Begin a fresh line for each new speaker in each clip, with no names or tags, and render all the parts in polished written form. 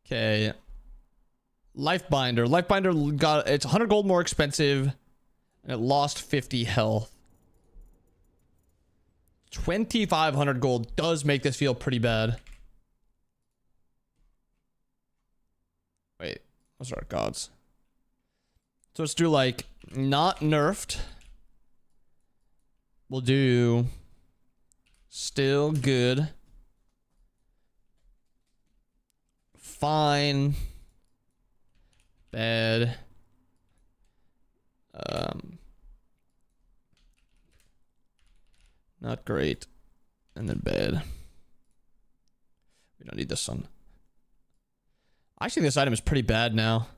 Okay. Lifebinder. Lifebinder got, it's 100 gold more expensive, and it lost 50 health. 2,500 gold does make this feel pretty bad. Wait, those are our gods. So let's do like not nerfed. We'll do still good. Fine. Bad. Not great. And then bad. We don't need this one. I think this item is pretty bad now.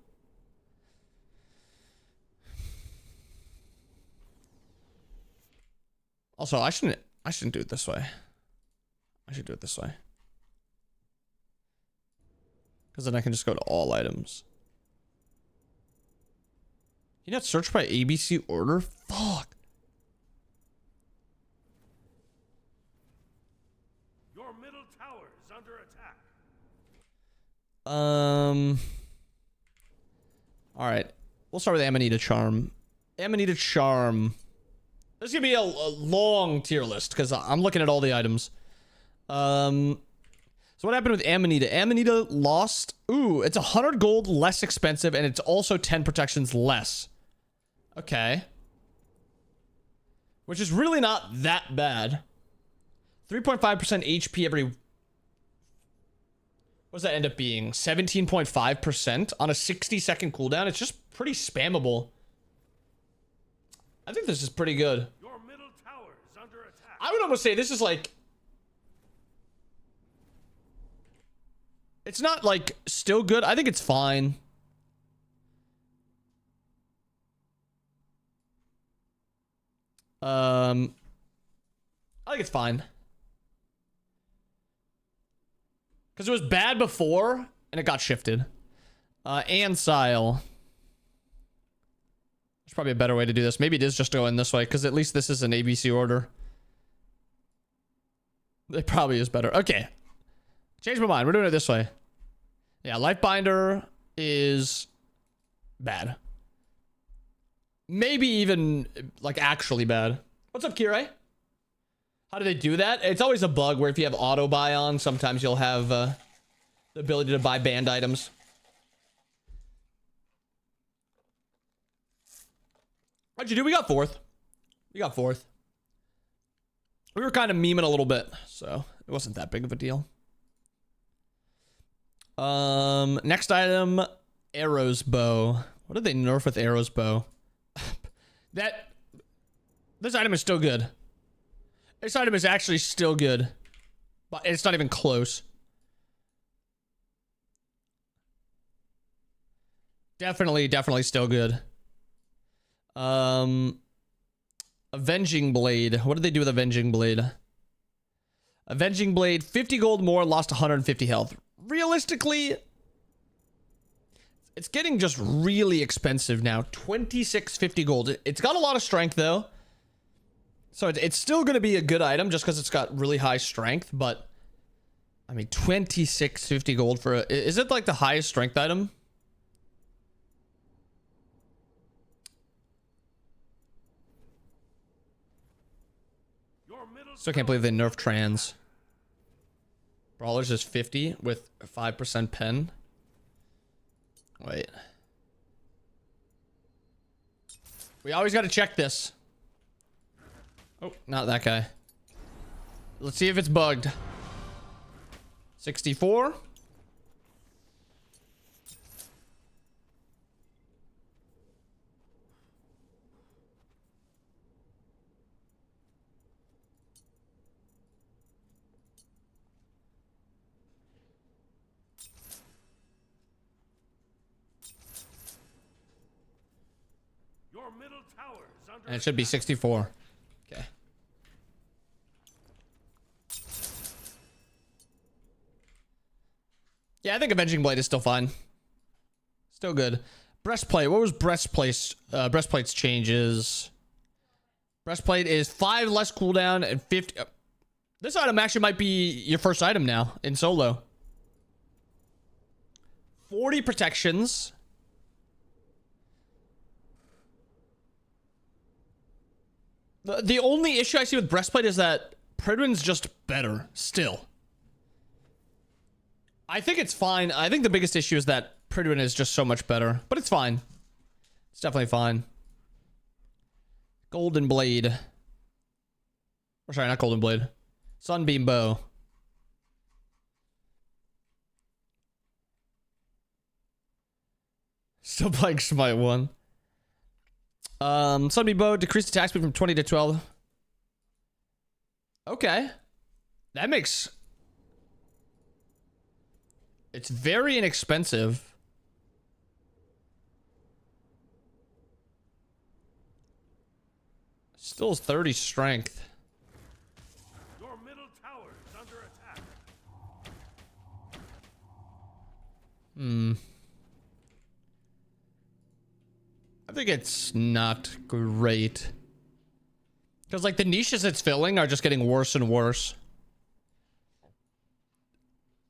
Also, I shouldn't do it this way. I should do it this way. Because then I can just go to all items. You not search by ABC order? Fuck.
Your middle tower is under attack.
All right. We'll start with Amanita Charm. Amanita Charm. This is gonna be a long tier list because I'm looking at all the items. So what happened with Amanita? Amanita lost. Ooh, it's 100 gold less expensive, and it's also 10 protections less. Okay. Which is really not that bad. 3.5% HP every... What does that end up being? 17.5% on a 60-second cooldown? It's just pretty spammable. I think this is pretty good.
Your middle tower is under attack.
I would almost say this is like... It's not like still good. I think it's fine. I think it's fine. Because it was bad before, and it got shifted. Ansile. There's probably a better way to do this. Maybe it is just going this way, because at least this is an ABC order. It probably is better. Okay. Change my mind. We're doing it this way. Yeah, Lifebinder is bad. Maybe even, like, actually bad. What's up, Kirai? How do they do that? It's always a bug where if you have auto buy on, sometimes you'll have the ability to buy banned items. What'd you do? We got fourth. We got fourth. We were kind of memeing a little bit, so it wasn't that big of a deal. Next item, Arrow's Bow. What did they nerf with Arrow's Bow? This item is still good. This item is actually still good, but it's not even close. Definitely still good. Avenging Blade. What did they do with Avenging Blade? Avenging Blade, 50 gold more, lost 150 health. Realistically, it's getting just really expensive now. 2650 gold. It's got a lot of strength though. So it's still going to be a good item just because it's got really high strength, but I mean 2650 gold for is it like the highest strength item? Still can't believe they nerfed trans. Brawlers is 50 with a 5% pen. Wait. We always got to check this. Oh, not that guy. Let's see if it's bugged. 64.
Your middle tower is under
And it should be 64. Okay. Yeah, I think Avenging Blade is still fine. Still good. Breastplate. What was Breastplate's changes? Breastplate is 5 less cooldown and 50. This item actually might be your first item now in solo. 40 protections. The only issue I see with Breastplate is that Pridwin's just better still. I think it's fine. I think the biggest issue is that Pridwin is just so much better, but it's fine. It's definitely fine. Golden Blade. Or sorry, not Golden Blade. Sunbeam Bow. Still playing Smite 1. Sunbeam Bow, decreased attack speed from 20 to 12. Okay. That makes... It's very inexpensive. Still has 30 strength.
Your middle tower is under attack.
I think it's not great. Because, like, the niches it's filling are just getting worse and worse.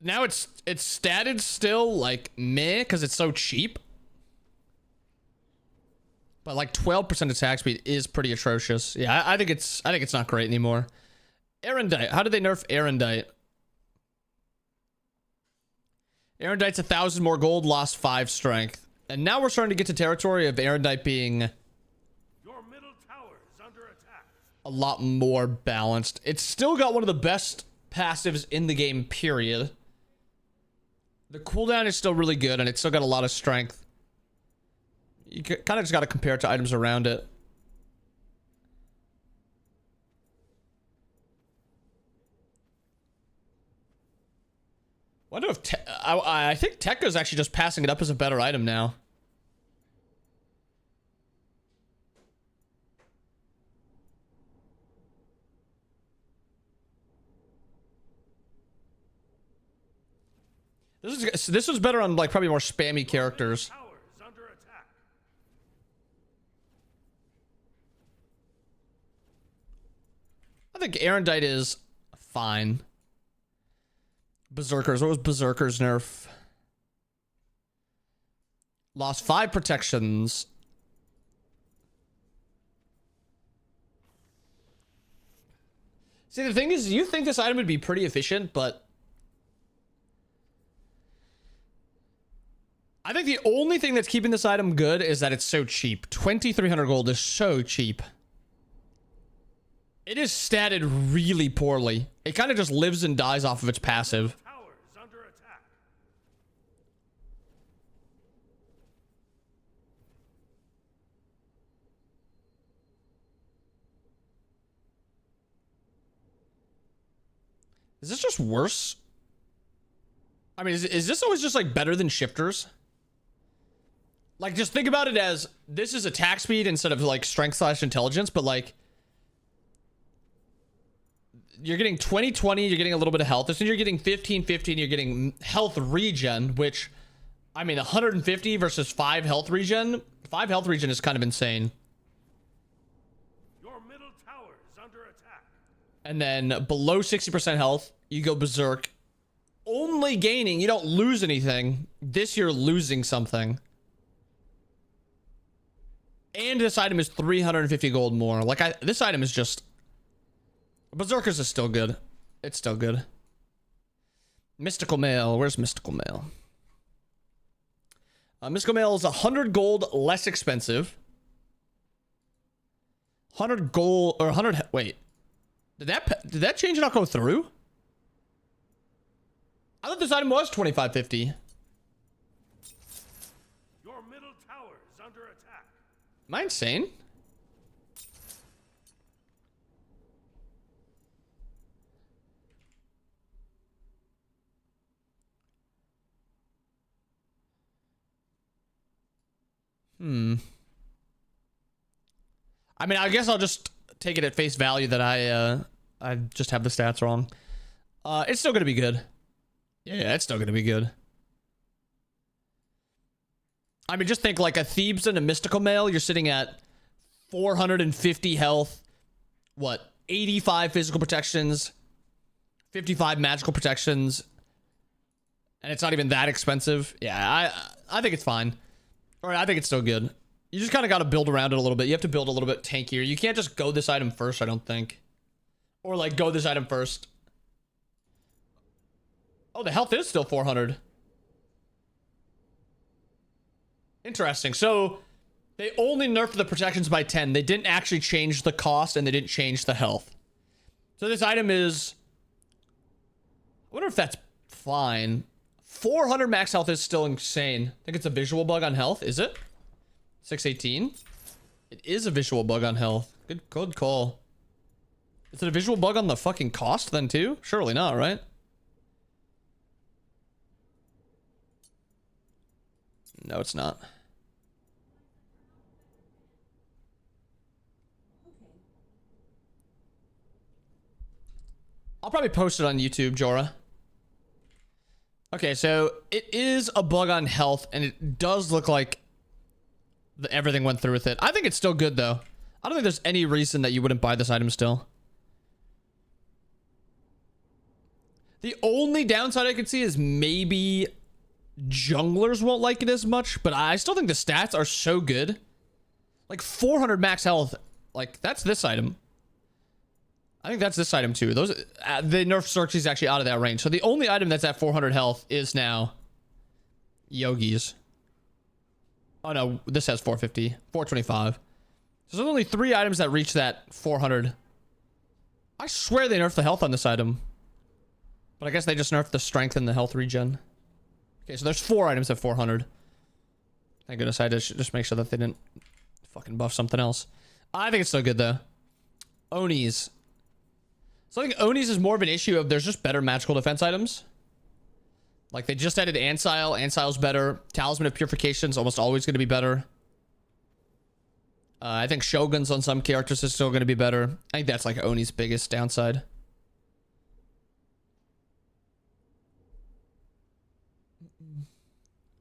Now it's statted still, like, meh, because it's so cheap. But, like, 12% attack speed is pretty atrocious. Yeah, I think it's not great anymore. Erendite. How did they nerf Erendite? Erendite's 1,000 more gold, lost 5 strength. And now we're starting to get to territory of Erendite being
Your middle tower is under attack.
a lot more balanced. It's still got one of the best passives in the game, period. The cooldown is still really good, and it's still got a lot of strength. You kind of just got to compare it to items around it. Wonder if I think Tekka's actually just passing it up as a better item now. This was better on, like, probably more spammy characters.
Tower is under attack.
I think Erendite is fine. Berserkers. What was Berserkers nerf? Lost 5 protections. See, the thing is, you think this item would be pretty efficient, but I think the only thing that's keeping this item good is that it's so cheap. 2,300 gold is so cheap. It is statted really poorly. It kind of just lives and dies off of its passive.
Tower is under attack.
Is this just worse? I mean, is this always just, like, better than shifters? Like, just think about it as this is attack speed instead of, like, strength / intelligence, but, like, you're getting 20/20, you're getting a little bit of health. This one you're getting 15/15, you're getting health regen, which, I mean, 150 versus 5 health regen. 5 health regen is kind of insane.
Your middle tower is under attack.
And then below 60% health, you go berserk. Only gaining, you don't lose anything. This you're losing something. And this item is 350 gold more. Like, this item is just... Berserkers is still good. It's still good. Mystical Mail. Where's Mystical Mail? Mystical Mail is 100 gold less expensive. 100 gold... Or 100... Wait. Did that change not go through? I thought this item was 2550.
Your middle tower is under attack.
Am I insane? I mean, I guess I'll just take it at face value that I just have the stats wrong. It's still gonna be good. Yeah, it's still gonna be good. I mean, just think like a Thebes and a Mystical Mail, you're sitting at 450 health, what, 85 physical protections, 55 magical protections, And it's not even that expensive. Yeah, I think it's fine. Or I think it's still good. You just kind of got to build around it a little bit. You have to build a little bit tankier. You can't just go this item first, I don't think. Or like go this item first. Oh, the health is still 400. Interesting. So they only nerfed the protections by 10. They didn't actually change the cost and they didn't change the health. So this item is... I wonder if that's fine. 400 max health is still insane. I think it's a visual bug on health. Is it? 618. It is a visual bug on health. Good call. Is it a visual bug on the fucking cost then too? Surely not, right? No, it's not. I'll probably post it on YouTube, Jorah. Okay, so it is a bug on health, and it does look like everything went through with it. I think it's still good, though. I don't think there's any reason that you wouldn't buy this item still. The only downside I could see is maybe junglers won't like it as much, but I still think the stats are so good. Like 400 max health, like that's this item. I think that's this item too. Those the nerf Xerxes actually out of that range. So the only item that's at 400 health is now Yogi's. Oh no, this has 450, 425. So there's only 3 items that reach that 400. I swear they nerfed the health on this item. But I guess they just nerfed the strength and the health regen. Okay, so there's 4 items at 400. Thank goodness I had to just make sure that they didn't fucking buff something else. I think it's still good though. Onis. So I think Onis is more of an issue of there's just better magical defense items. Like they just added Ancile. Ancile's better. Talisman of Purification is almost always going to be better. I think Shoguns on some characters is still going to be better. I think that's like Oni's biggest downside.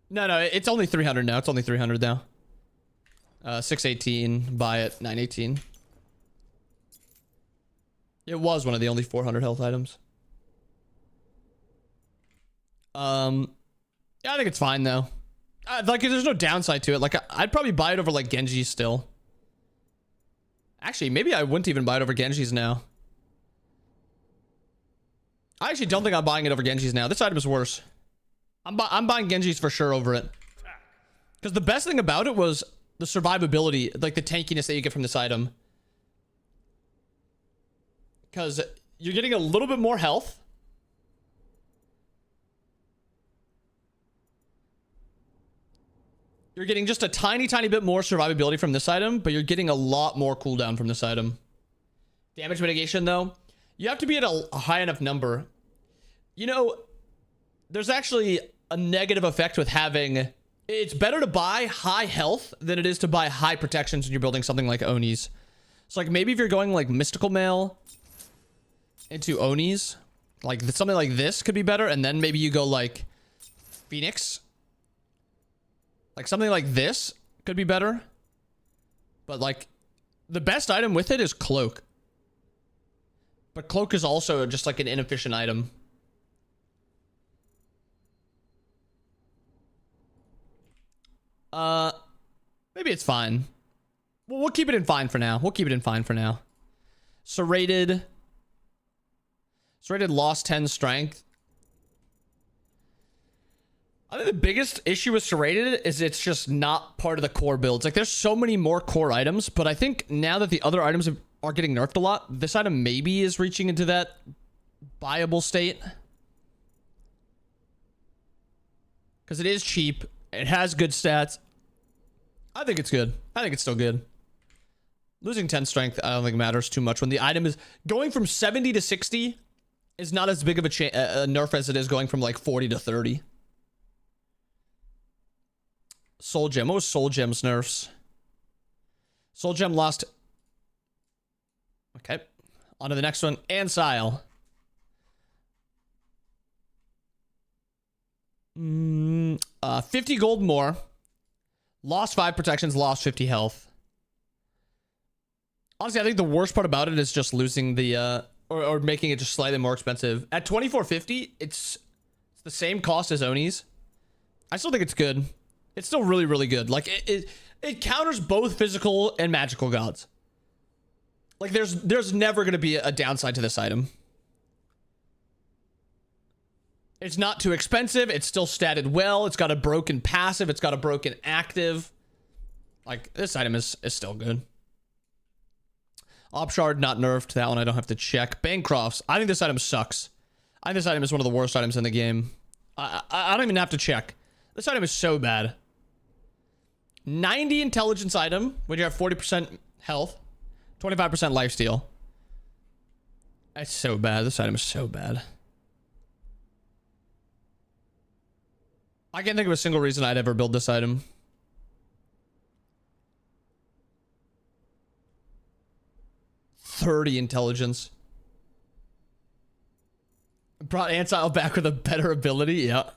No, it's only 300 now. It's only 300 now. 618, buy it, 918. It was one of the only 400 health items. Yeah, I think it's fine though. Like, there's no downside to it. Like, I'd probably buy it over like Genji's still. Actually, maybe I wouldn't even buy it over Genji's now. I actually don't think I'm buying it over Genji's now. This item is worse. I'm buying Genji's for sure over it. Because the best thing about it was the survivability, like the tankiness that you get from this item. Because you're getting a little bit more health. You're getting just a tiny bit more survivability from this item, but you're getting a lot more cooldown from this item. Damage mitigation, though, you have to be at a high enough number. You know, there's actually a negative effect with having... It's better to buy high health than it is to buy high protections when you're building something like Onis. So, like, maybe if you're going, like, Mystical Mail into Onis, like, something like this could be better, and then maybe you go, like, Phoenix. Like, something like this could be better. But, like, the best item with it is Cloak. But Cloak is also just, like, an inefficient item. Maybe it's fine. We'll keep it in fine for now. We'll keep it in fine for now. Serrated. Serrated lost 10 strength. I think the biggest issue with Serrated is it's just not part of the core builds. Like, there's so many more core items, but I think now that the other items are getting nerfed a lot, this item maybe is reaching into that buyable state. Because it is cheap. It has good stats. I think it's good. I think it's still good. Losing 10 strength, I don't think matters too much when the item is going from 70 to 60 is not as big of a nerf as it is going from like 40 to 30. Soul Gem. What was Soul Gem's nerfs? Soul Gem lost. Okay. On to the next one. Ancile. 50 gold more. Lost 5 protections, lost 50 health. Honestly, I think the worst part about it is just losing the, or making it just slightly more expensive. At 2450, it's the same cost as Onis. I still think it's good. It's still really, really good. Like, it counters both physical and magical gods. Like, there's never going to be a downside to this item. It's not too expensive. It's still statted well. It's got a broken passive. It's got a broken active. Like, this item is still good. Opshard, not nerfed. That one I don't have to check. Bancrofts. I think this item sucks. I think this item is one of the worst items in the game. I don't even have to check. This item is so bad. 90 intelligence item when you have 40% health, 25% lifesteal. That's so bad. This item is so bad. I can't think of a single reason I'd ever build this item. $30 intelligence. Brought Ansile back with a better ability. Yeah.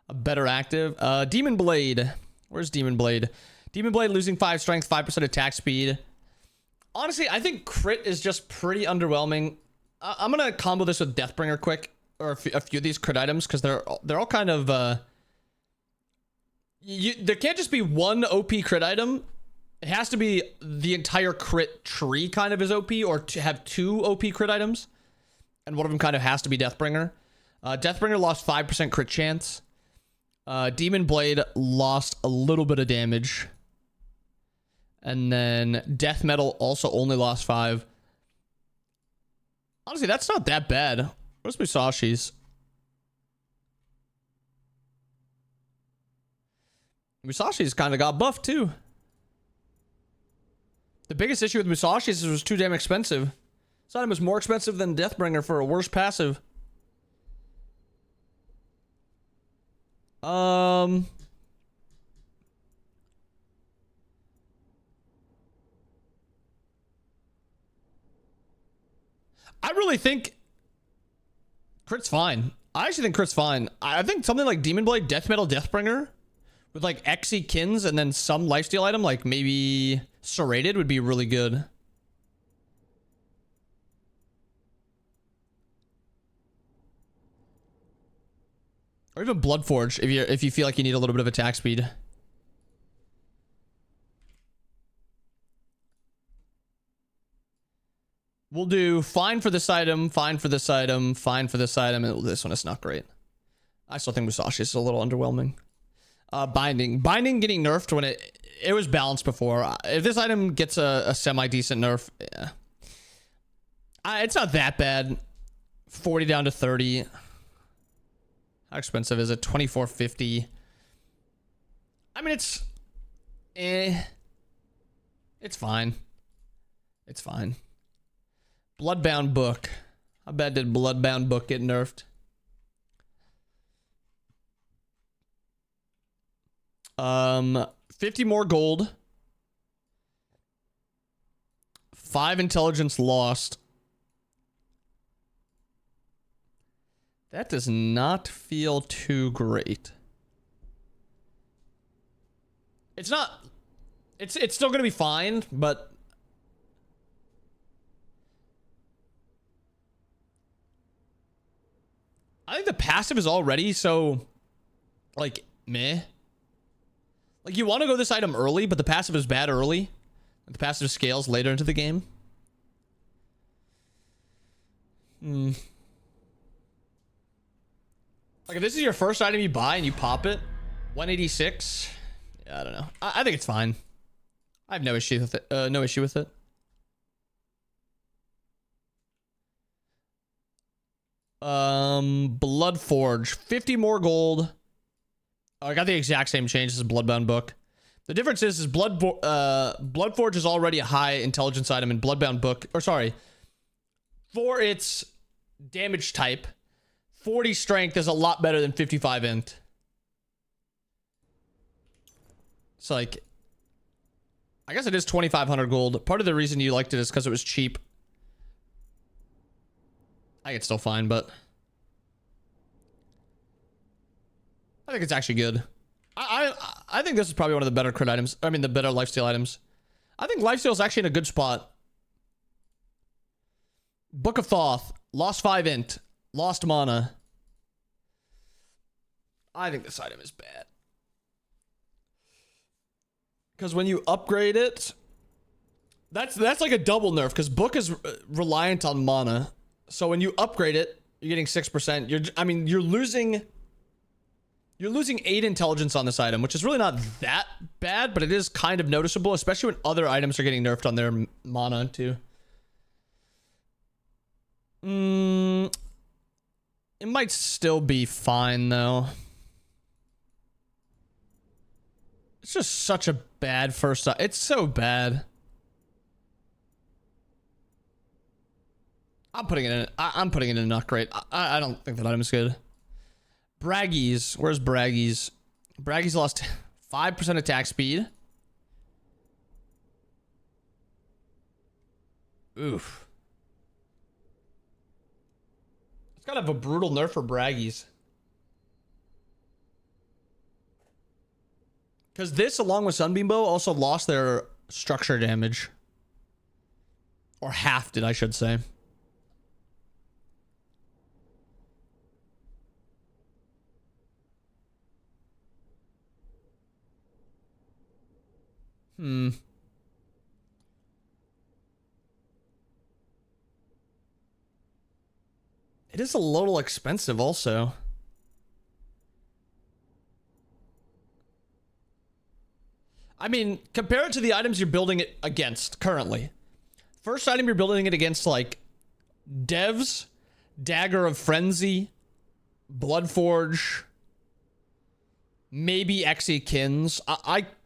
A better active. Demon Blade. Where's Demon Blade? Demon Blade losing 5 strength, 5% attack speed. Honestly, I think crit is just pretty underwhelming. I'm going to combo this with Deathbringer quick. Or a few of these crit items. Because they're all kind of... there can't just be one OP crit item. It has to be the entire crit tree kind of is OP. Or to have 2 OP crit items. And one of them kind of has to be Deathbringer. Deathbringer lost 5% crit chance. Demon Blade lost a little bit of damage. And then Death Metal also only lost 5. Honestly, that's not that bad. Where's Musashi's? Musashi's kind of got buffed too. The biggest issue with Musashi's is it was too damn expensive. This item is more expensive than Deathbringer for a worse passive. I really think crit's fine. I actually think crit's fine. I think something like Demon Blade, Death Metal, Deathbringer with like Xe Kins and then some lifesteal item like maybe Serrated would be really good. Or even Bloodforge if you feel like you need a little bit of attack speed. We'll do fine for this item, fine for this item, fine for this item, and this one is not great. I still think Musashi is a little underwhelming. Binding getting nerfed when it was balanced before. If this item gets a semi-decent nerf, yeah. It's not that bad. 40 down to 30. How expensive is it? $24.50. I mean, it's fine. It's fine. Bloodbound Book. How bad did Bloodbound Book get nerfed? $50 more gold. 5 intelligence lost. That does not feel too great. It's not... It's still going to be fine, but... I think the passive is already so... like, meh. Like, you want to go this item early, but the passive is bad early. And the passive scales later into the game. Like, if this is your first item you buy and you pop it, 186. Yeah, I don't know. I think it's fine. I have no issue with it. No issue with it. Bloodforge, 50 more gold. Oh, I got the exact same change as Bloodbound Book. The difference is Bloodforge is already a high intelligence item in Bloodbound Book. Or sorry, for its damage type, 40 strength is a lot better than 55 int. It's like, I guess it is 2,500 gold. Part of the reason you liked it is because it was cheap. I think it's still fine, but I think it's actually good. I think this is probably one of the better crit items. I mean, the better lifesteal items. I think lifesteal is actually in a good spot. Book of Thoth. Lost 5 int. Lost mana. I think this item is bad. Because when you upgrade it, that's like a double nerf. Because book is reliant on mana, so when you upgrade it, you're getting 6%. You're losing 8 intelligence on this item, which is really not that bad, but it is kind of noticeable, especially when other items are getting nerfed on their mana too. It might still be fine though. It's just such a bad first. It's so bad. I'm putting it in. I'm putting it in not great. I don't think that item is good. Braggies. Where's Braggies? Braggies lost 5% attack speed. Oof. It's kind of a brutal nerf for Braggies. Because this, along with Sunbeam Bow, also lost their structure damage. Or halved it, I should say. It is a little expensive also. I mean, compare it to the items you're building it against currently. First item you're building it against, like Devs, Dagger of Frenzy, Bloodforge, maybe Exekins.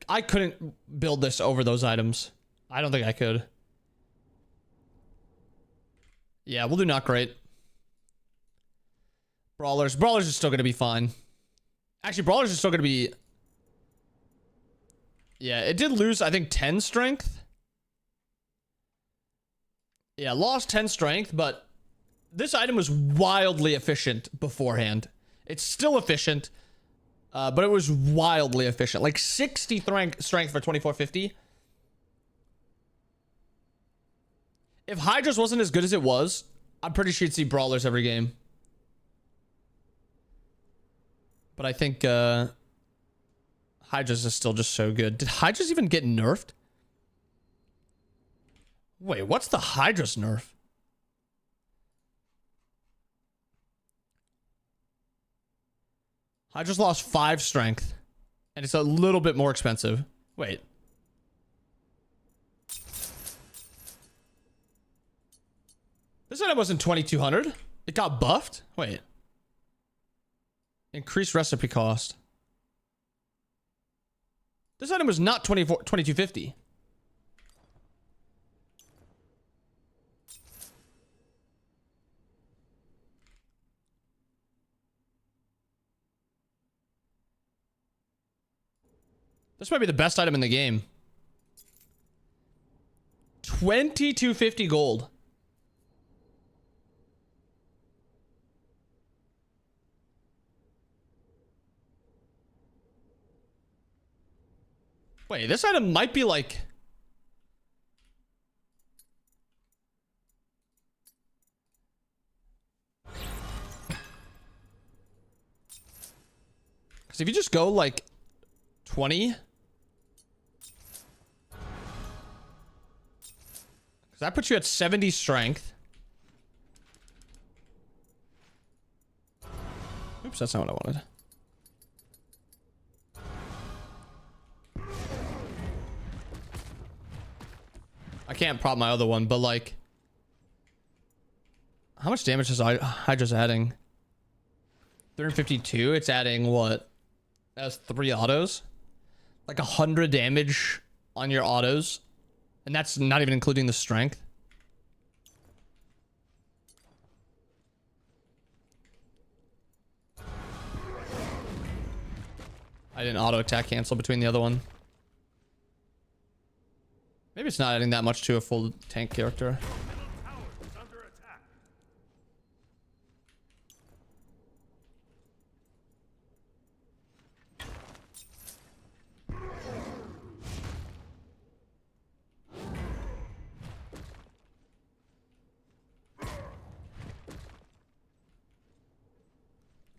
I couldn't build this over those items. I don't think I could. Yeah, we'll do not great. Brawlers. Brawlers is still going to be fine. Actually, Brawlers is still going to be... Yeah, it did lose, I think, 10 strength. Yeah, lost 10 strength, but this item was wildly efficient beforehand. It's still efficient, but it was wildly efficient. Like 60 strength for 2450. If Hydra's wasn't as good as it was, I'm pretty sure you'd see Brawlers every game. But I think Hydra's is still just so good. Did Hydra's even get nerfed? Wait, what's the Hydra's nerf? Hydra's lost 5 strength. And it's a little bit more expensive. Wait. This item wasn't 2200. It got buffed? Wait. Increased recipe cost. This item was not 2250. This might be the best item in the game. 2250 gold. Wait, this item might be like... Because if you just go like 20... Because that puts you at 70 strength. Oops, that's not what I wanted. I can't prop my other one, but like... How much damage is Hydra's adding? 352? It's adding what? It has 3 autos? Like 100 damage on your autos? And that's not even including the strength? I didn't auto attack cancel between the other one. Maybe it's not adding that much to a full tank character.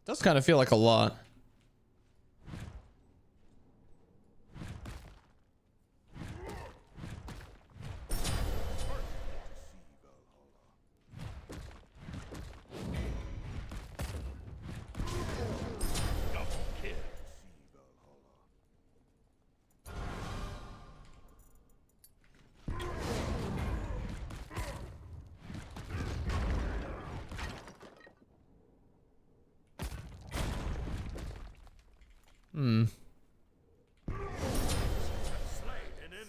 Does kind of feel like a lot. I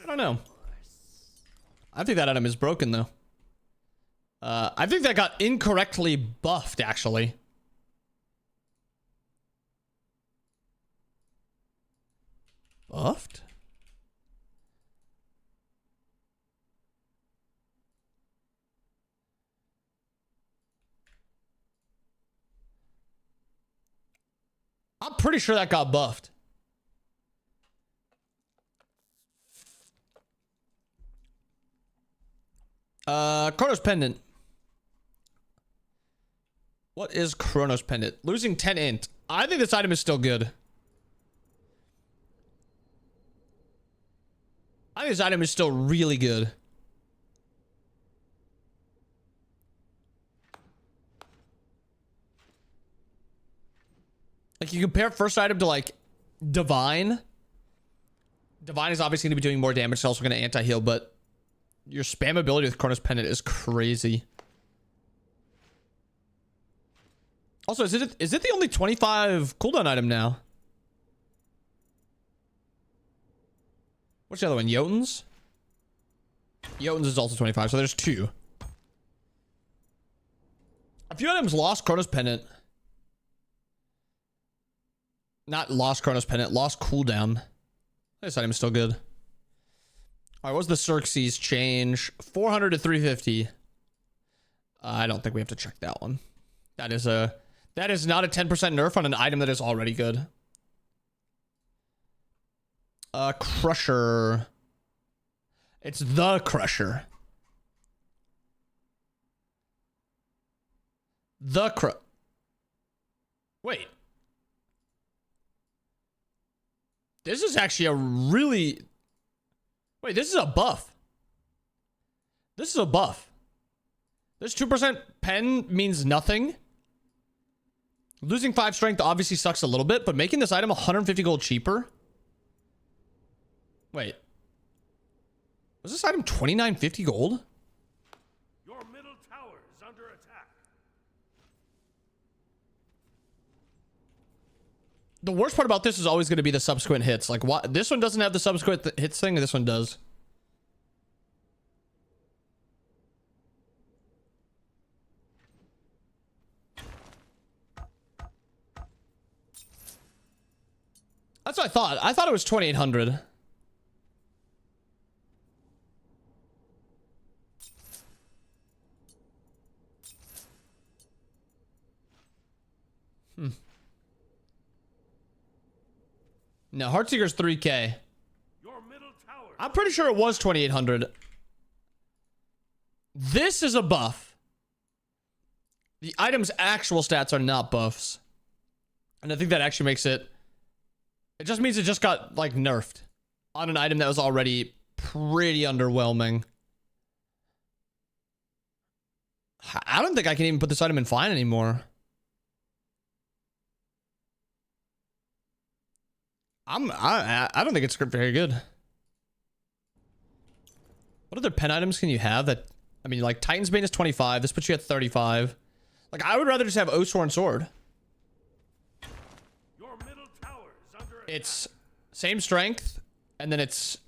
don't know. I think that item is broken, though. I think that got incorrectly buffed, actually. Buffed? I'm pretty sure that got buffed. Chronos Pendant. What is Chronos Pendant? Losing 10 int. I think this item is still good. I think this item is still really good. Like, you compare first item to, like, Divine. Divine is obviously going to be doing more damage. It's also going to anti-heal, but your spam ability with Chronos Pendant is crazy. Also, is it the only 25 cooldown item now? What's the other one? Jotun's? Jotun's is also 25, so there's two. A few items lost Chronos Pendant. Not lost Chronos Pendant, lost cooldown. This item is still good. Alright, what's the Xerxes change? 400 to 350. I don't think we have to check that one. That is not a 10% nerf on an item that is already good. Crusher. It's the Crusher. Wait. This is actually a really... Wait, this is a buff. This is a buff. This 2% pen means nothing. Losing 5 strength obviously sucks a little bit, but making this item 150 gold cheaper? Wait. Was this item 2950 gold?
Your middle tower is under attack.
The worst part about this is always going to be the subsequent hits. Like, what? This one doesn't have the subsequent hits thing, and this one does. That's what I thought. I thought it was 2800. No, Heartseeker's 3k.
Your middle tower.
I'm pretty sure it was 2800. This is a buff. The item's actual stats are not buffs. And I think that actually makes it... It just means it just got, like, nerfed on an item that was already pretty underwhelming. I don't think I can even put this item in fine anymore. I don't think it's very good. What other pen items can you have that... I mean, like, Titan's Bane is 25. This puts you at 35. Like, I would rather just have Osworn Sword.
Your middle tower is under attack.
It's same strength, and then it's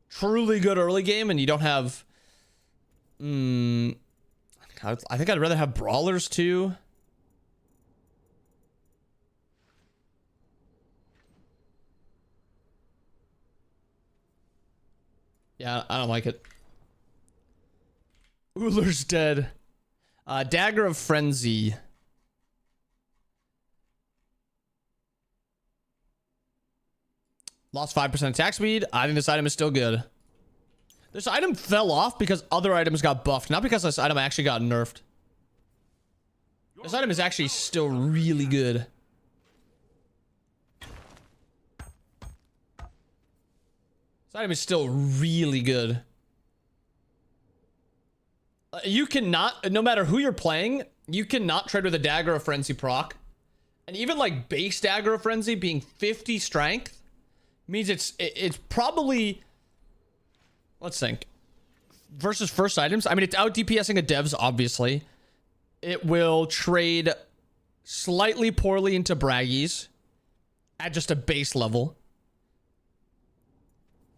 truly good early game, and you don't have... I think I'd rather have Brawlers, too. Yeah, I don't like it. Ullr's dead. Dagger of Frenzy. Lost 5% attack speed. I think this item is still good. This item fell off because other items got buffed, not because this item actually got nerfed. This item is actually still really good. This item is still really good. You cannot, no matter who you're playing, you cannot trade with a Dagger of Frenzy proc. And even like base Dagger of Frenzy being 50 strength means it's probably, let's think, versus first items. I mean, it's out DPSing a devs, obviously. It will trade slightly poorly into braggies. at just a base level.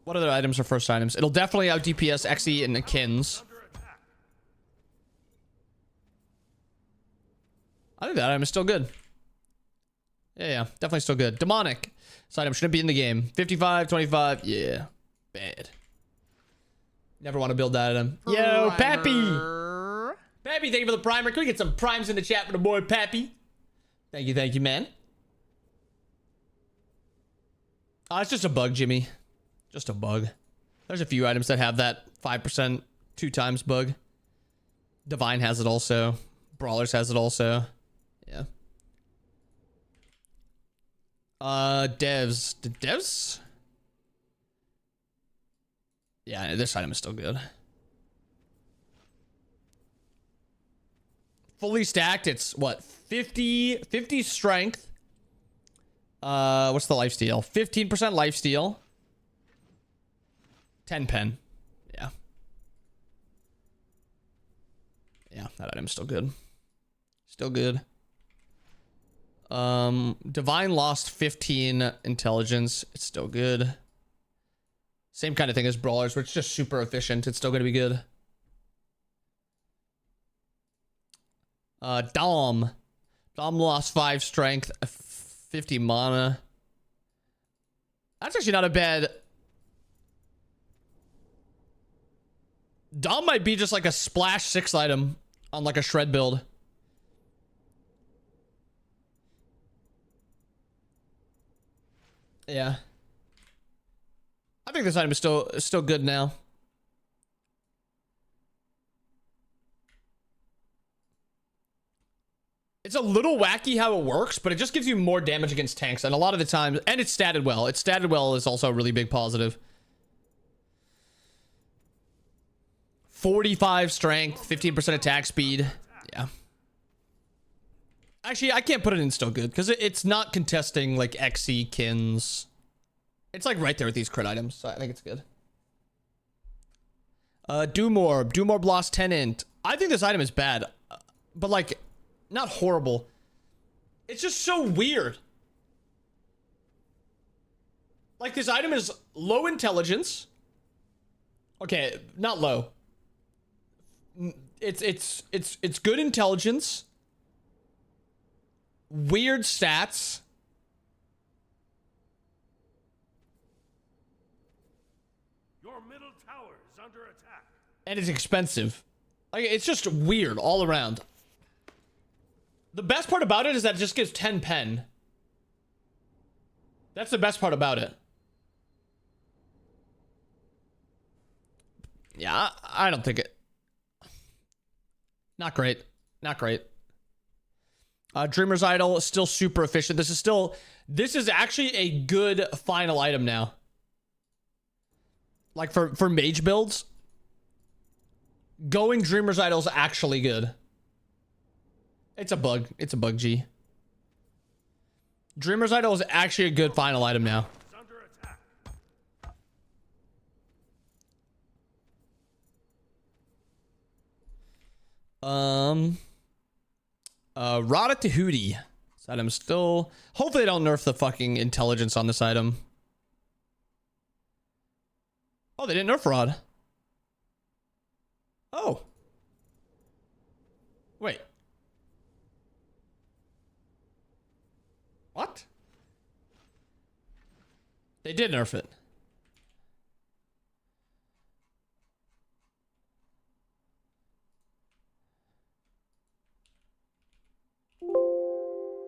What other items are first items? It'll definitely out DPS, XE, and Akins. I think that item is still good. Yeah, definitely still good. Demonic. This item shouldn't be in the game. 55, 25. Yeah. Bad. Never want to build that item. Yo, Pappy. Pappy, thank you for the primer. Can we get some primes in the chat for the boy, Pappy? Thank you, man. Oh, it's just a bug, Jimmy. Just a bug. There's a few items that have that 5% 2 times bug. Divine has it also. Brawlers has it also. Yeah. Devs. Did devs? Yeah, this item is still good. Fully stacked, it's what? 50 strength. What's the lifesteal? 15% lifesteal. 10 pen. Yeah. Yeah, that item's still good. Still good. Divine lost 15 intelligence. It's still good. Same kind of thing as Brawlers, where it's just super efficient. It's still going to be good. Dom. Dom lost 5 strength, 50 mana. That's actually not a bad... Dom might be just like a splash 6 item on like a shred build. Yeah. I think this item is still good now. It's a little wacky how it works, but it just gives you more damage against tanks, and a lot of the times, and it's statted well. It's statted well is also a really big positive. 45 strength, 15% attack speed. Yeah. Actually, I can't put it in still good because it's not contesting like XC kins. It's like right there with these crit items, so I think it's good. Doomorb lost 10 int. I think this item is bad, but like not horrible. It's just so weird. Like this item is low intelligence. Okay, not low. It's good intelligence. Weird stats.
Your middle tower is under attack.
And it's expensive. Like it's just weird all around. The best part about it is that it just gives 10 pen. That's the best part about it. Yeah, I don't think it. Not great. Not great. Dreamer's Idol is still super efficient. This is actually a good final item now. Like for mage builds, going Dreamer's Idol is actually good. It's a bug. It's a bug, G. Dreamer's Idol is actually a good final item now. Rada Tahuti. This item still... Hopefully they don't nerf the fucking intelligence on this item. Oh, they didn't nerf Rod. Oh. Wait. What? They did nerf it.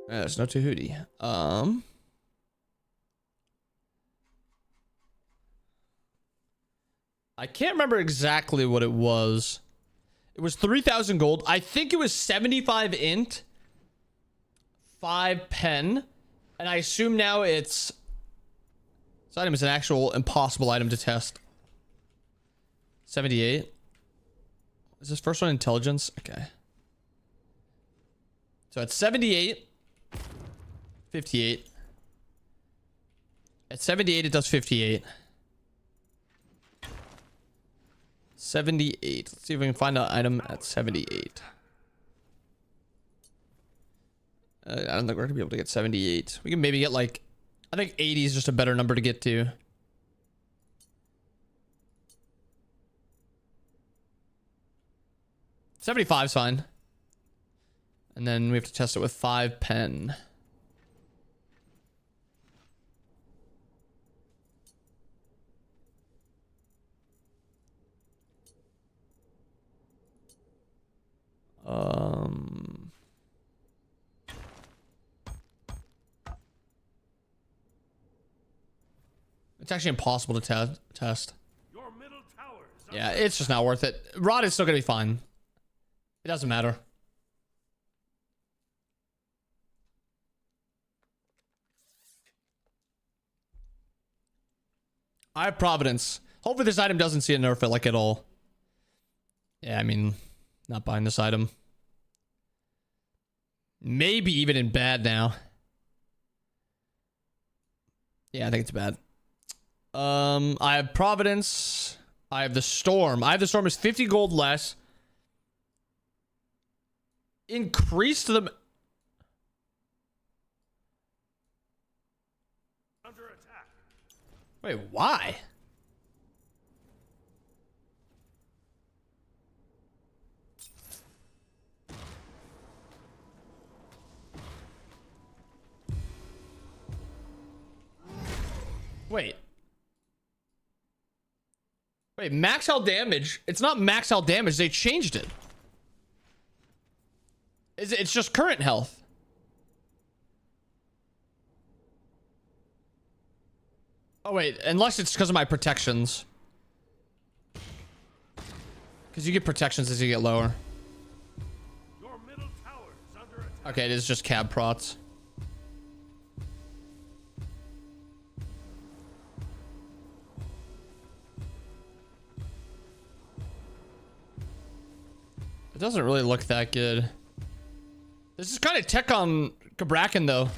There's no Tahuti. I can't remember exactly what it was. It was 3,000 gold. I think it was 75 int, 5 pen, and I assume now it's... This item is an actual impossible item to test. 78. Is this first one intelligence? Okay. So it's 78. 58. At 78, it does 58. 78. Let's see if we can find an item at 78. I don't think we're gonna be able to get 78. We can maybe get like I think 80 is just a better number to get to. $75's fine. And then we have to test it with 5 pen. It's actually impossible to test.
Your middle tower is
Yeah, it's just not worth it. Rod is still gonna be fine. It doesn't matter. I have Providence. Hopefully this item doesn't see a nerf it like at all. Yeah, I mean, not buying this item. Maybe even in bad now. Yeah, I think it's bad. I have Providence. I have the Storm. I have the Storm is 50 gold less. Increase the
under attack.
Wait, why? Wait. Wait, max health damage. It's not max health damage. They changed it. It's just current health. Oh, wait. Unless it's because of my protections. Because you get protections as you get lower.
Your middle tower is under attack.
Okay, it is just cab prots. It doesn't really look that good. This is kind of tech on Kabrakan though.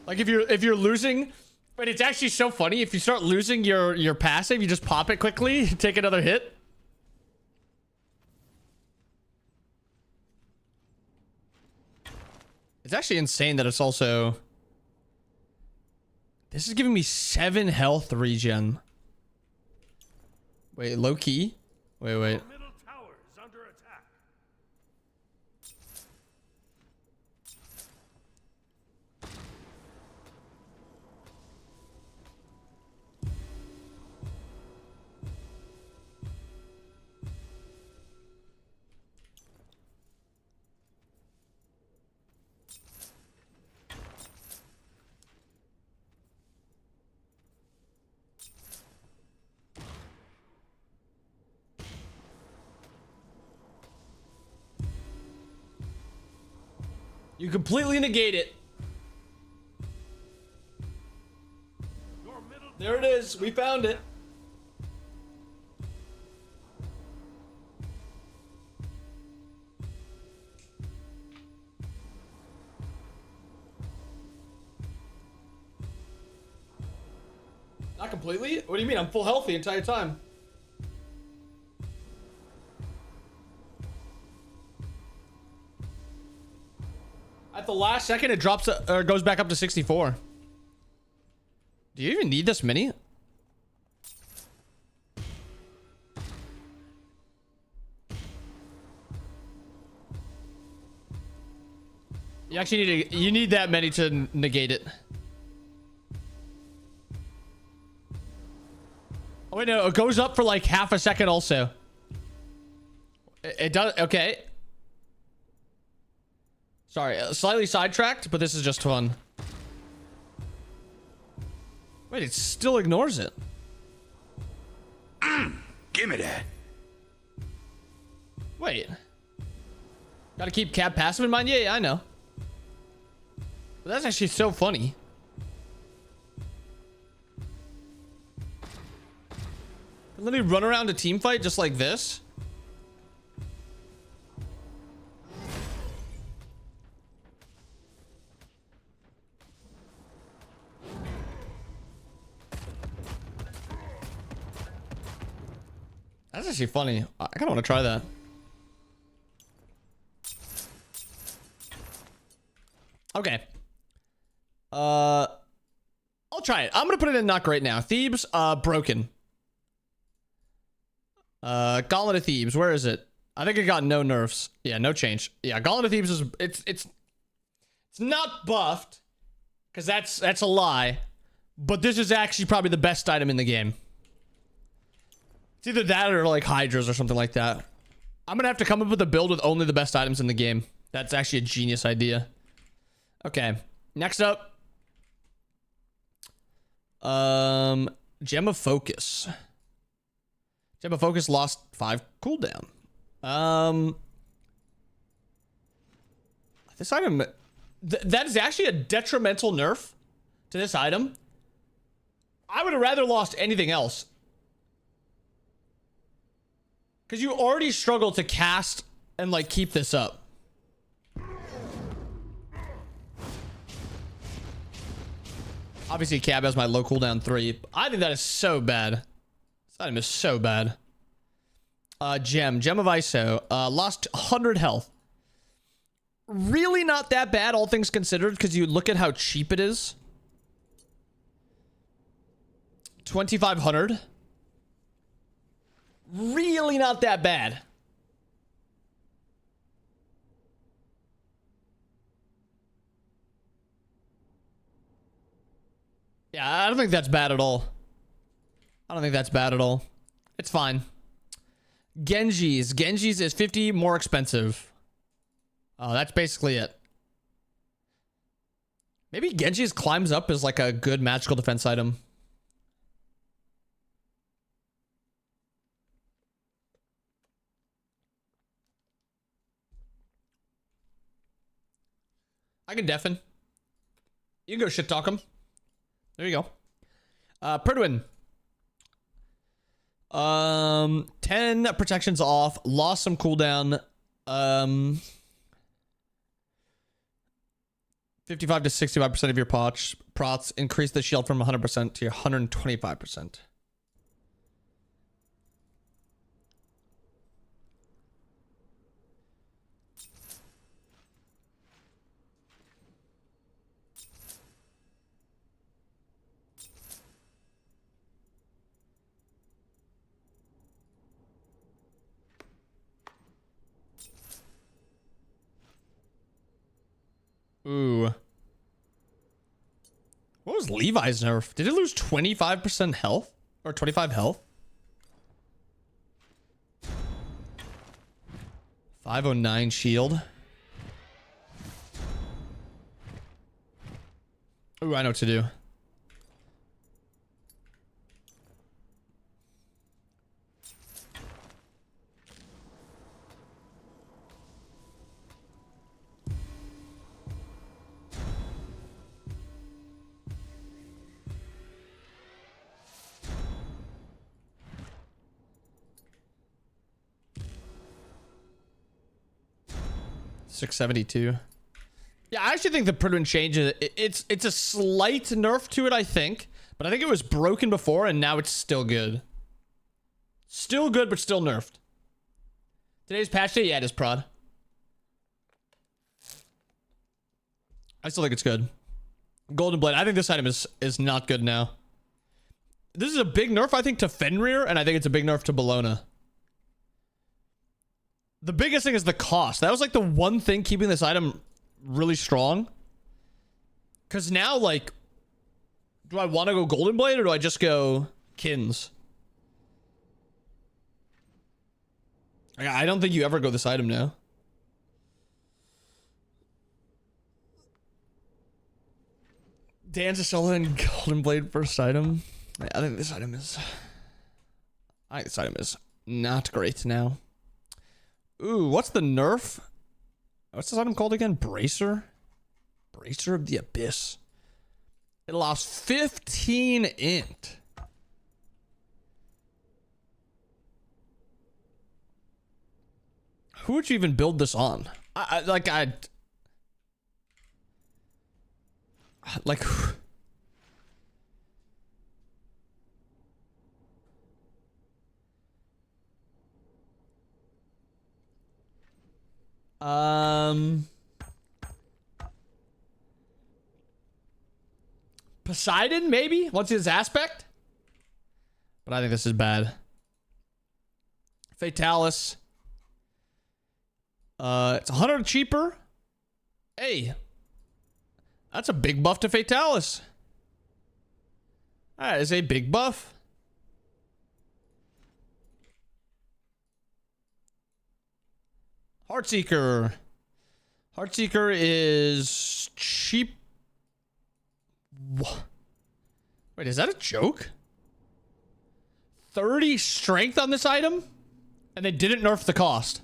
Like if you're losing, but it's actually so funny. If you start losing your passive, you just pop it quickly, take another hit. It's actually insane that it's also. This is giving me 7 health regen. Wait, low key. Wait.
Your middle tower is under attack.
You completely negate it.
Your middle
There it is. We found it. Not completely? What do you mean? I'm full health the entire time. At the last second, it drops or goes back up to 64. Do you even need this many? You actually need you need that many to negate it. Oh wait, no, it goes up for like half a second also. It does, okay. Sorry, slightly sidetracked, but this is just fun. Wait, it still ignores it.
Give me that.
Wait. Gotta keep cab passive in mind? Yeah, I know. But that's actually so funny. Let me run around a team fight just like this. That's actually funny. I kind of want to try that. Okay. try it. I'm gonna put it in not great now. Thebes, broken. Gauntlet of Thieves, where is it? I think it got no nerfs. Yeah, no change. Yeah, Gauntlet of Thieves is it's not buffed, because that's a lie. But this is actually probably the best item in the game. It's either that or like Hydras or something like that. I'm gonna have to come up with a build with only the best items in the game. That's actually a genius idea. Okay, next up. Gem of Focus. Gem of Focus lost 5 cooldown. This item, that is actually a detrimental nerf to this item. I would have rather lost anything else. Because you already struggle to cast and like keep this up. Obviously, Cab has my low cooldown 3. I think that is so bad. This item is so bad. Gem of ISO. Lost 100 health. Really not that bad, all things considered, because you look at how cheap it is. 2,500. Really not that bad. Yeah, I don't think that's bad at all. I don't think that's bad at all. It's fine. Genji's. Genji's is 50 more expensive. Oh, that's basically it. Maybe Genji's climbs up as like a good magical defense item. I can deafen. You can go shit talk him. There you go. Perdwin. 10 protections off. Lost some cooldown. 55 to 65% of your prots. Increase the shield from 100% to 125%. Ooh. What was Levi's nerf? Did it lose 25% health? Or 25 health? 509 shield. Ooh, I know what to do. $672. Yeah, I actually think the Perdwin change is it's a slight nerf to it, I think. But I think it was broken before and now it's still good. Still good, but still nerfed. Today's patch day, yeah, it is prod. I still think it's good. Golden Blade, I think this item is not good now. This is a big nerf, I think, to Fenrir, and I think it's a big nerf to Bologna. The biggest thing is the cost. That was like the one thing keeping this item really strong. Because now, like, do I want to go Golden Blade or do I just go Kins? I don't think you ever go this item now. Dan's Solo and Golden Blade first item. I think this item is... not great now. Ooh, what's the nerf? What's this item called again? Bracer? Bracer of the Abyss. It lost 15 int. Who would you even build this on? Poseidon, maybe? What's his aspect? But I think this is bad. Fatalis. It's 100 cheaper. Hey. That's a big buff to Fatalis. That is a big buff. Heartseeker. Heartseeker is cheap. Wait, is that a joke? 30 strength on this item? And they didn't nerf the cost.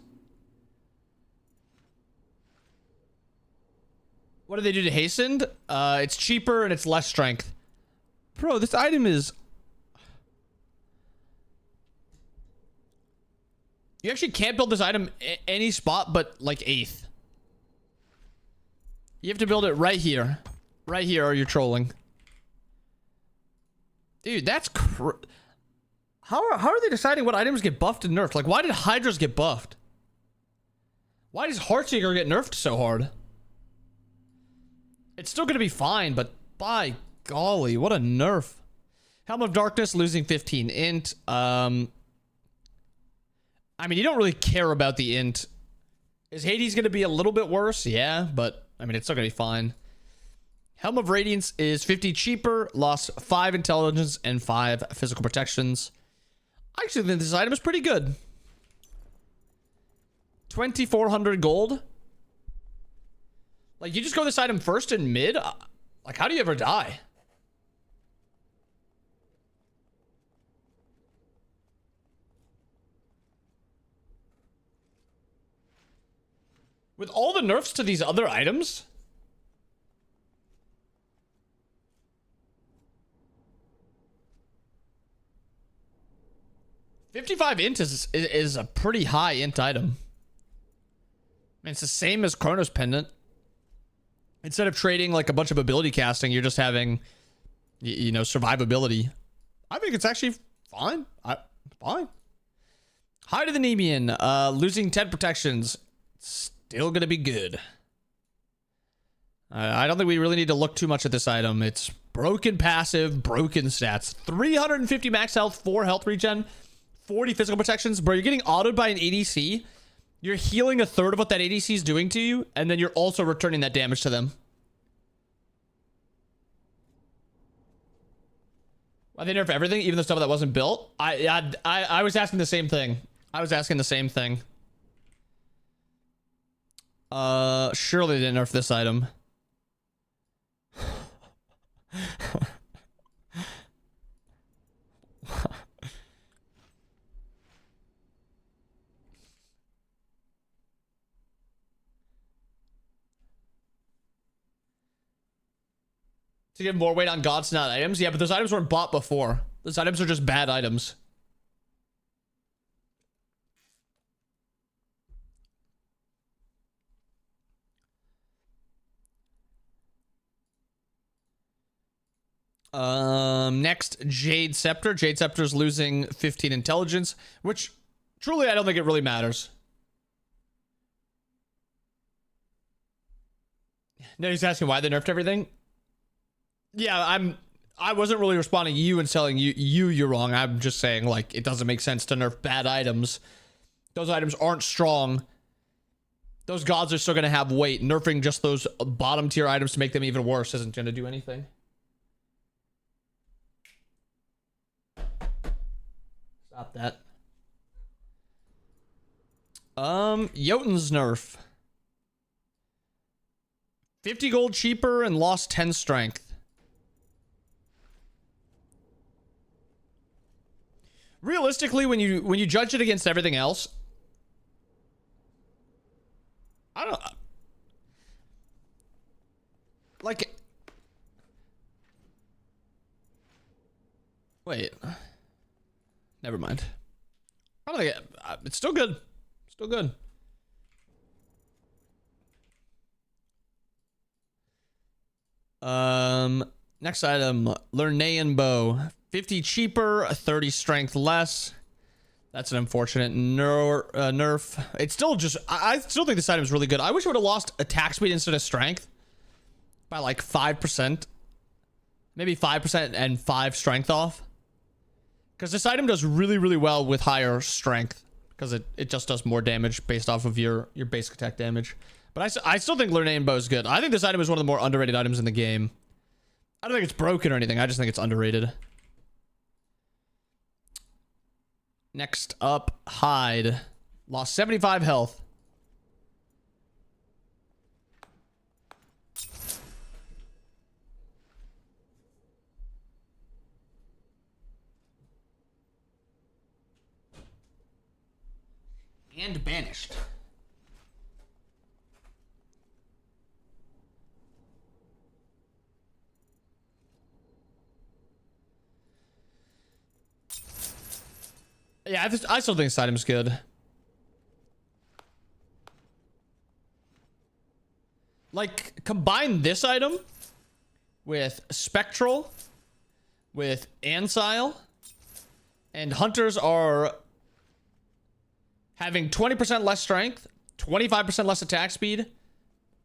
What do they do to hastened? It's cheaper and it's less strength. Bro, this item is... You actually can't build this item any spot but like 8th. You have to build it right here. Right here or you're trolling. Dude, that's how are they deciding what items get buffed and nerfed? Like, why did Hydras get buffed? Why does Heartseeker get nerfed so hard? It's still going to be fine, but by golly, what a nerf. Helm of Darkness losing 15 int. I mean, you don't really care about the int. Is Hades going to be a little bit worse? Yeah, but I mean, it's still going to be fine. Helm of Radiance is 50 cheaper, lost 5 intelligence and 5 physical protections. I actually think this item is pretty good. 2,400 gold. Like, you just go this item first in mid? Like, how do you ever die? With all the nerfs to these other items? $55 int is a pretty high int item. I mean, it's the same as Chronos Pendant. Instead of trading like a bunch of ability casting, you're just having, you know, survivability. I think it's actually fine. Fine. Hide of the Nemean, losing 10 protections. Still gonna be good. I don't think we really need to look too much at this item. It's broken passive, broken stats. 350 max health, 4 health regen, 40 physical protections. Bro, you're getting autoed by an ADC. You're healing a third of what that ADC is doing to you, and then you're also returning that damage to them. Why they nerf everything, even the stuff that wasn't built? I was asking the same thing. I was asking the same thing. Surely they didn't nerf this item. To give more weight on gods, not items. Yeah, but those items weren't bought before. Those items are just bad items. Next, Jade Scepter. Jade Scepter's losing 15 intelligence, which truly I don't think it really matters. No, he's asking why they nerfed everything. Yeah, I wasn't really responding to you and telling you're wrong. I'm just saying, like, it doesn't make sense to nerf bad items. Those items aren't strong. Those gods are still going to have weight. Nerfing just those bottom tier items to make them even worse isn't going to do anything. Stop that. Jotun's nerf. 50 gold cheaper and lost 10 strength. Realistically, when you judge it against everything else, I don't like. Wait, never mind. I don't think it's still good. Still good. Next item, Lernaean Bow. 50 cheaper, 30 strength less. That's an unfortunate nerf. It's still just... I still think this item is really good. I wish it would have lost attack speed instead of strength by like 5%. Maybe 5% and 5 strength off. Because this item does really, really well with higher strength. Because it just does more damage based off of your basic attack damage. But I still think Lurnaean Bow is good. I think this item is one of the more underrated items in the game. I don't think it's broken or anything. I just think it's underrated. Next up, Hide. Lost 75 health. And banished. Yeah, I still think this item's good. Like, combine this item with Spectral, with Ancile, and Hunters are having 20% less strength, 25% less attack speed,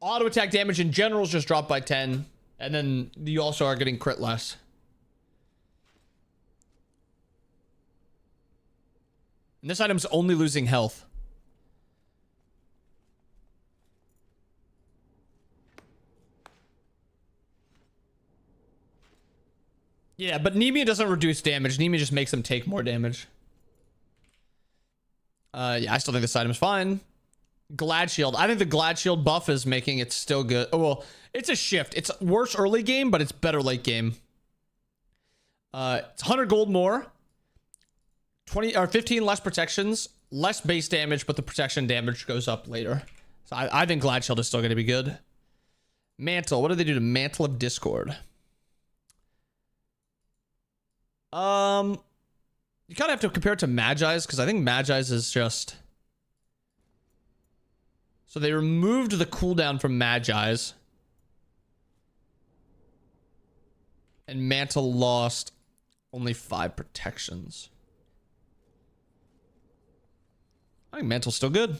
auto attack damage in general is just dropped by 10, and then you also are getting crit less. And this item's only losing health. Yeah, but Nemia doesn't reduce damage. Nemia just makes them take more damage. Yeah, I still think this item's fine. Glad Shield. I think the Glad Shield buff is making it still good. Oh, well, it's a shift. It's worse early game, but it's better late game. It's 100 gold more. 20 or 15 less protections, less base damage, but the protection damage goes up later. So I think Glad Shield is still going to be good. Mantle. What do they do to Mantle of Discord? You kind of have to compare it to Magi's, because I think Magi's is just... So they removed the cooldown from Magi's. And Mantle lost only 5 protections. I think Mantle's still good.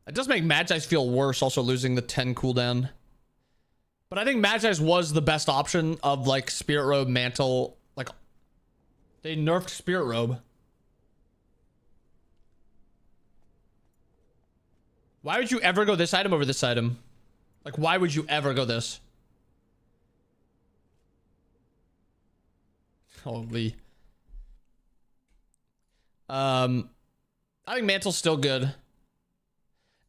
It does make Magi's feel worse, also losing the 10 cooldown. But I think Magi's was the best option of, like, Spirit Robe, Mantle. Like, they nerfed Spirit Robe. Why would you ever go this item over this item? Like, why would you ever go this? Holy... I think Mantle's still good.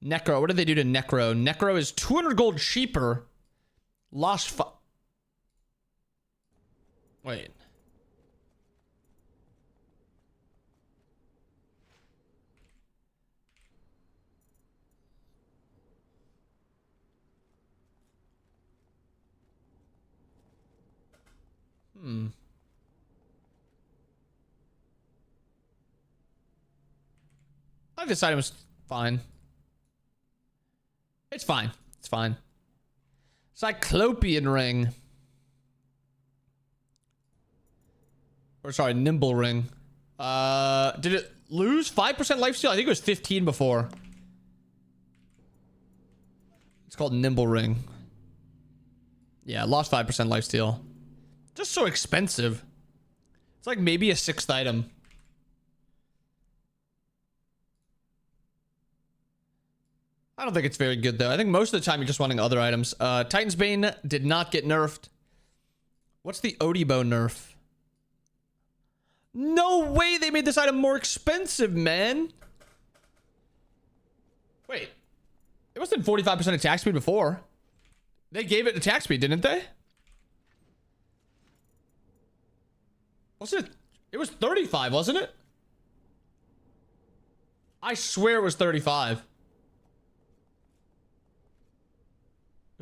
Necro. What did they do to Necro? Necro is 200 gold cheaper. Lost Wait. I think this item is fine. It's fine. It's fine. Cyclopean Ring. Or sorry, Nimble Ring. Did it lose 5% lifesteal? I think it was 15 before. It's called Nimble Ring. Yeah, lost 5% lifesteal. Just so expensive. It's like maybe a 6th item. I don't think it's very good, though. I think most of the time you're just wanting other items. Titan's Bane did not get nerfed. What's the Odibo nerf? No way they made this item more expensive, man. Wait. It wasn't 45% attack speed before. They gave it attack speed, didn't they? Wasn't it? It was 35, wasn't it? I swear it was 35. It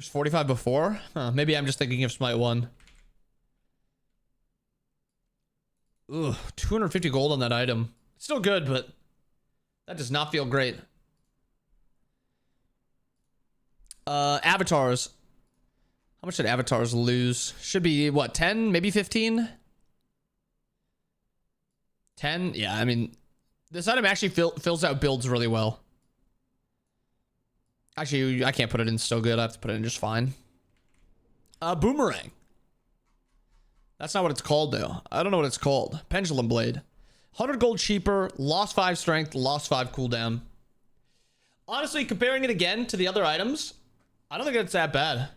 was 45 before? Huh, maybe I'm just thinking of Smite 1. Ugh, 250 gold on that item. It's still good, but that does not feel great. Avatars. How much did avatars lose? Should be, what, 10? Maybe 15? 10? Yeah, I mean, this item actually fills out builds really well. Actually, I can't put it in still good. I have to put it in just fine. Boomerang. That's not what it's called, though. I don't know what it's called. Pendulum Blade. 100 gold cheaper, lost 5 strength, lost 5 cooldown. Honestly, comparing it again to the other items, I don't think it's that bad.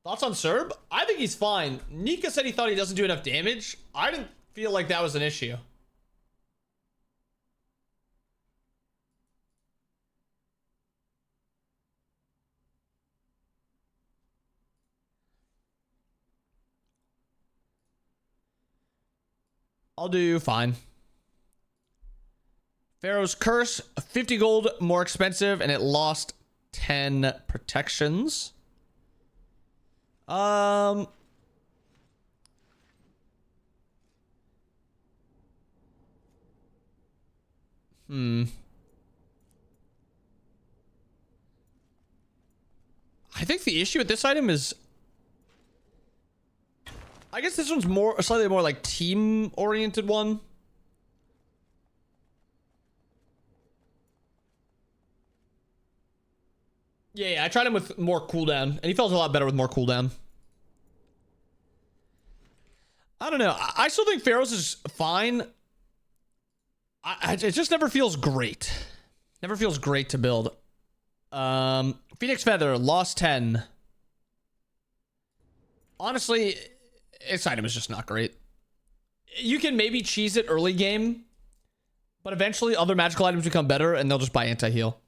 Thoughts on Serb? I think he's fine. Nika said he thought he doesn't do enough damage. I didn't feel like that was an issue. I'll do fine. Pharaoh's Curse, 50 gold more expensive, and it lost 10 protections. I think the issue with this item is, I guess this one's more, a slightly more like team-oriented one. Yeah, I tried him with more cooldown, and he felt a lot better with more cooldown. I don't know. I still think Pharaoh's is fine. It just never feels great. Never feels great to build. Phoenix Feather, lost 10. Honestly, this item is just not great. You can maybe cheese it early game, but eventually other magical items become better, and they'll just buy anti-heal.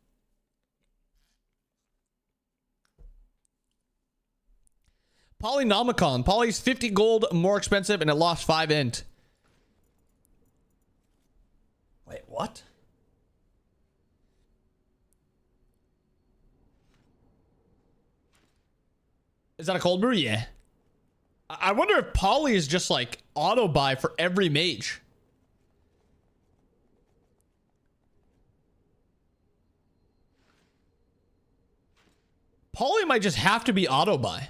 Polynomicon. Poly's 50 gold more expensive, and it lost 5 int. Wait, what? Is that a cold brew? Yeah. I wonder if Poly is just like auto buy for every mage. Poly might just have to be auto buy.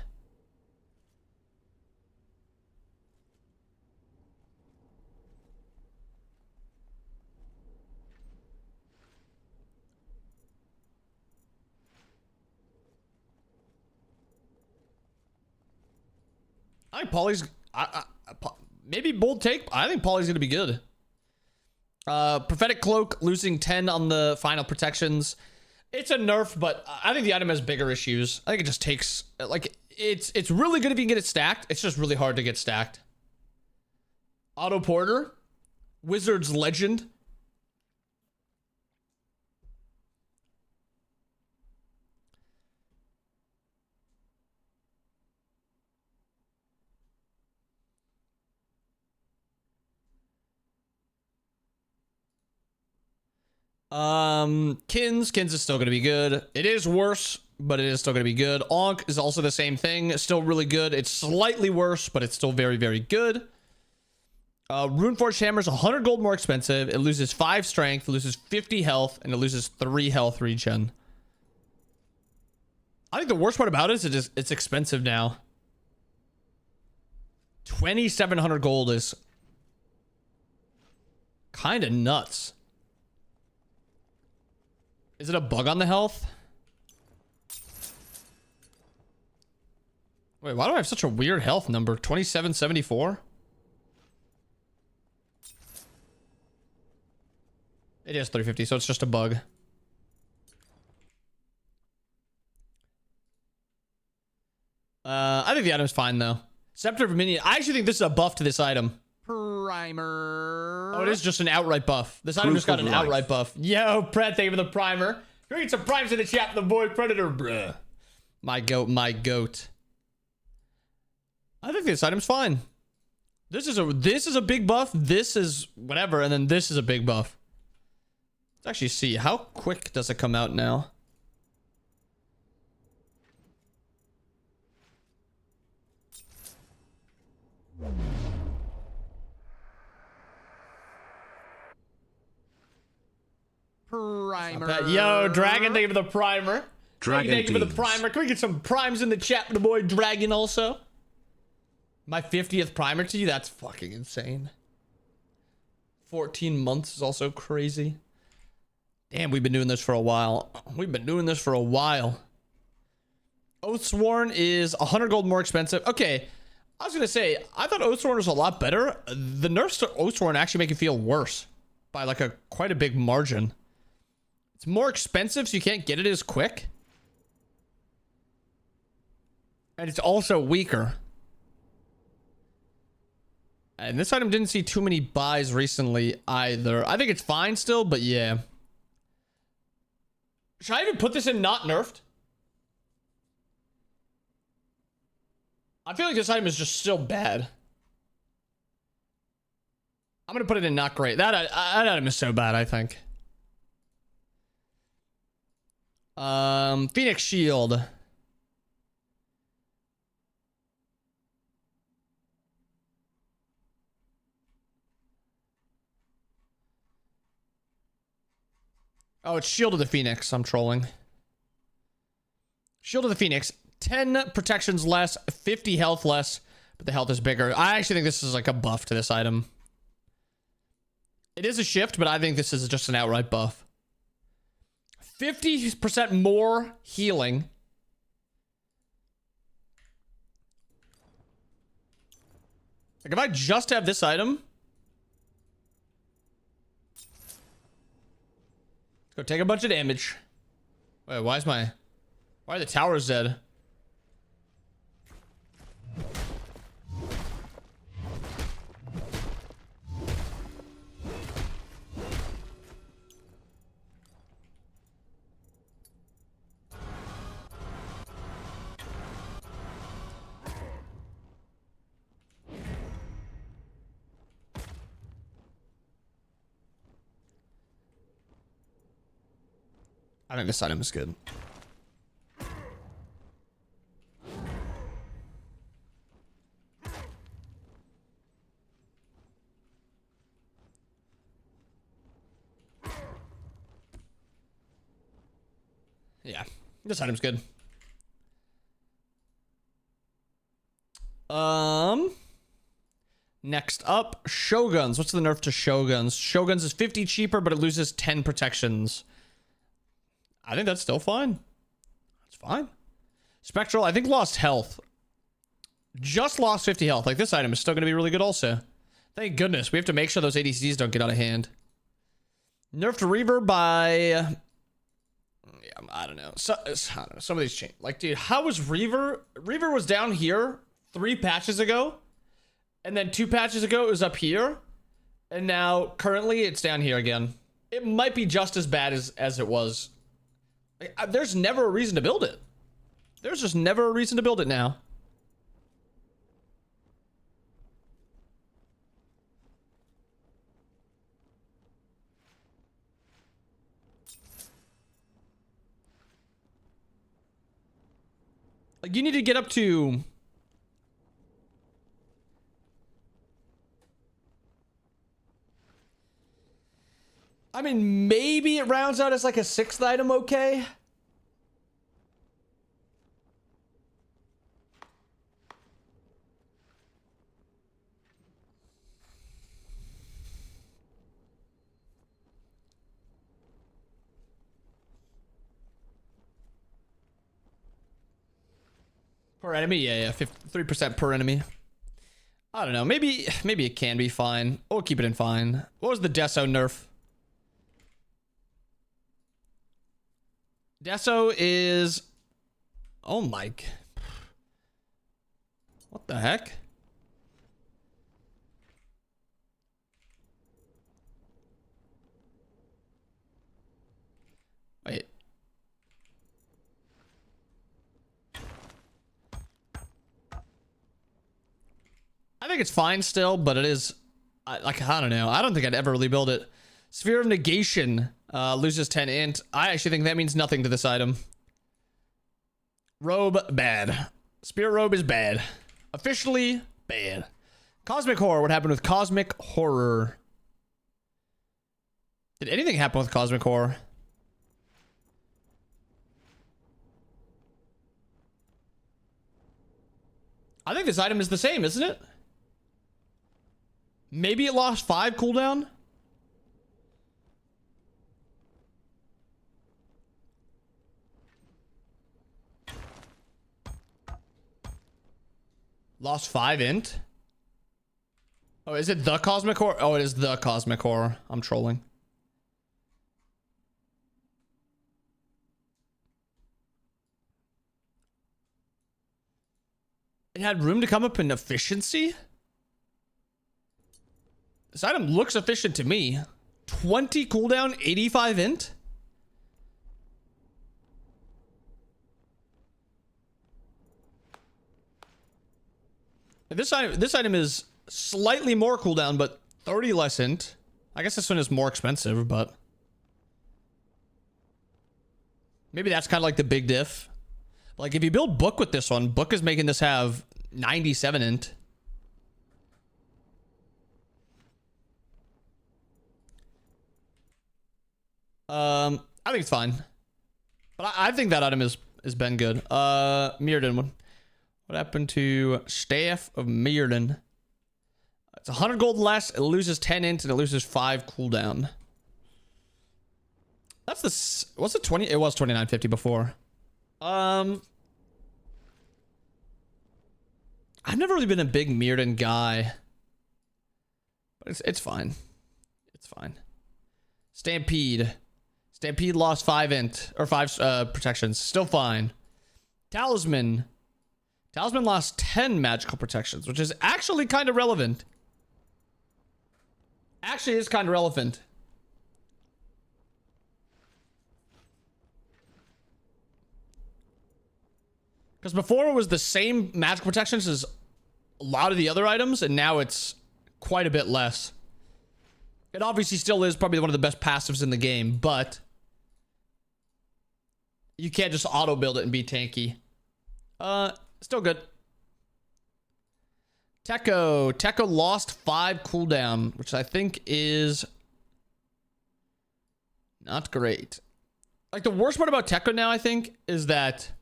I think Poly's... maybe bold take. I think Poly's going to be good. Prophetic Cloak, losing 10 on the final protections. It's a nerf, but I think the item has bigger issues. I think it just takes... Like, it's really good if you can get it stacked. It's just really hard to get stacked. Auto Porter. Wizard's Legend. Kins is still going to be good. It is worse, but it is still going to be good. Onk is also the same thing. It's still really good. It's slightly worse, but it's still very, very good. Runeforged Hammer is 100 gold more expensive. It loses 5 strength, it loses 50 health, and it loses 3 health regen. I think the worst part about it is it's expensive now. 2,700 gold is kind of nuts. Is it a bug on the health? Wait, why do I have such a weird health number? 2774? It is 350, so it's just a bug. I think the item's fine, though. Scepter of Dominion. I actually think this is a buff to this item.
Primer.
Oh, it is just an outright buff. This item just got an outright buff. Yo, Pred, thank you for the primer. Can we get some primes in the chat for the boy Predator, bruh? My goat, my goat. I think this item's fine. This is a big buff. This is whatever, and then this is a big buff. Let's actually see. How quick does it come out now?
Primer.
Yo, Dragon, thank you for the primer.
Dragon,
thank you for the primer. Can we get some primes in the chat for the boy Dragon also? My 50th primer to you? That's fucking insane. 14 months is also crazy. Damn, we've been doing this for a while. We've been doing this for a while. Oathsworn is 100 gold more expensive. Okay, I was gonna say, I thought Oathsworn was a lot better. The nerfs to Oathsworn actually make it feel worse by like quite a big margin. It's more expensive, so you can't get it as quick. And it's also weaker. And this item didn't see too many buys recently either. I think it's fine still, but yeah. Should I even put this in not nerfed? I feel like this item is just still bad. I'm gonna put it in not great. That item is so bad, I think. Phoenix Shield. Oh, it's Shield of the Phoenix. I'm trolling. Shield of the Phoenix. 10 protections less, 50 health less, but the health is bigger. I actually think this is like a buff to this item. It is a shift, but I think this is just an outright buff. 50% more healing. Like if I just have this item. Let's go take a bunch of damage. Wait, why are the towers dead? I think this item is good. Yeah, this item's good. Next up, Shoguns. What's the nerf to Shoguns? Shoguns is 50 cheaper, but it loses 10 protections. I think that's still fine. It's fine. Spectral, I think lost health. Just lost 50 health. Like, this item is still going to be really good also. Thank goodness. We have to make sure those ADCs don't get out of hand. Nerf to Reaver by... yeah, I don't know. So, I don't know. Some of these change. Like, dude, how was Reaver? Reaver was down here 3 patches ago. And then 2 patches ago, it was up here. And now, currently, it's down here again. It might be just as bad as it was. Like, there's never a reason to build it. There's just never a reason to build it now. Like, you need to get up to... I mean, maybe it rounds out as like a 6th item, okay? Per enemy? Yeah, 3% per enemy. I don't know. Maybe it can be fine. We'll keep it in fine. What was the Deso nerf? Deso is... oh my... what the heck? Wait. I think it's fine still, but it is... like, I don't know. I don't think I'd ever really build it. Sphere of Negation loses 10 int. I actually think that means nothing to this item. Robe, bad. Spirit Robe is bad. Officially, bad. Cosmic Horror. What happened with Cosmic Horror? Did anything happen with Cosmic Horror? I think this item is the same, isn't it? Maybe it lost 5 cooldown? Lost 5 int? Oh, is it the Cosmic Core? Oh, it is the Cosmic Core. I'm trolling. It had room to come up in efficiency? This item looks efficient to me. 20 cooldown, 85 int? This item is slightly more cooldown, but 30 less int. I guess this one is more expensive, but maybe that's kind of like the big diff. Like if you build Book with this one, Book is making this have 97 int. I think it's fine, but I think that item has been good. Mirrodin one. What happened to Staff of Mirrodin? It's 100 gold less. It loses 10 int and it loses 5 cooldown. That's the what's it 20? It was 2950 before. I've never really been a big Mirrodin guy, but it's fine. It's fine. Stampede lost 5 int or 5 protections. Still fine. Talisman lost 10 magical protections, which is actually kind of relevant. Actually is kind of relevant. Because before it was the same magical protections as a lot of the other items, and now it's quite a bit less. It obviously still is probably one of the best passives in the game, but you can't just auto build it and be tanky. Still good. Tekko lost 5 cooldown, which I think is not great. Like the worst part about Tekko now, I think, is that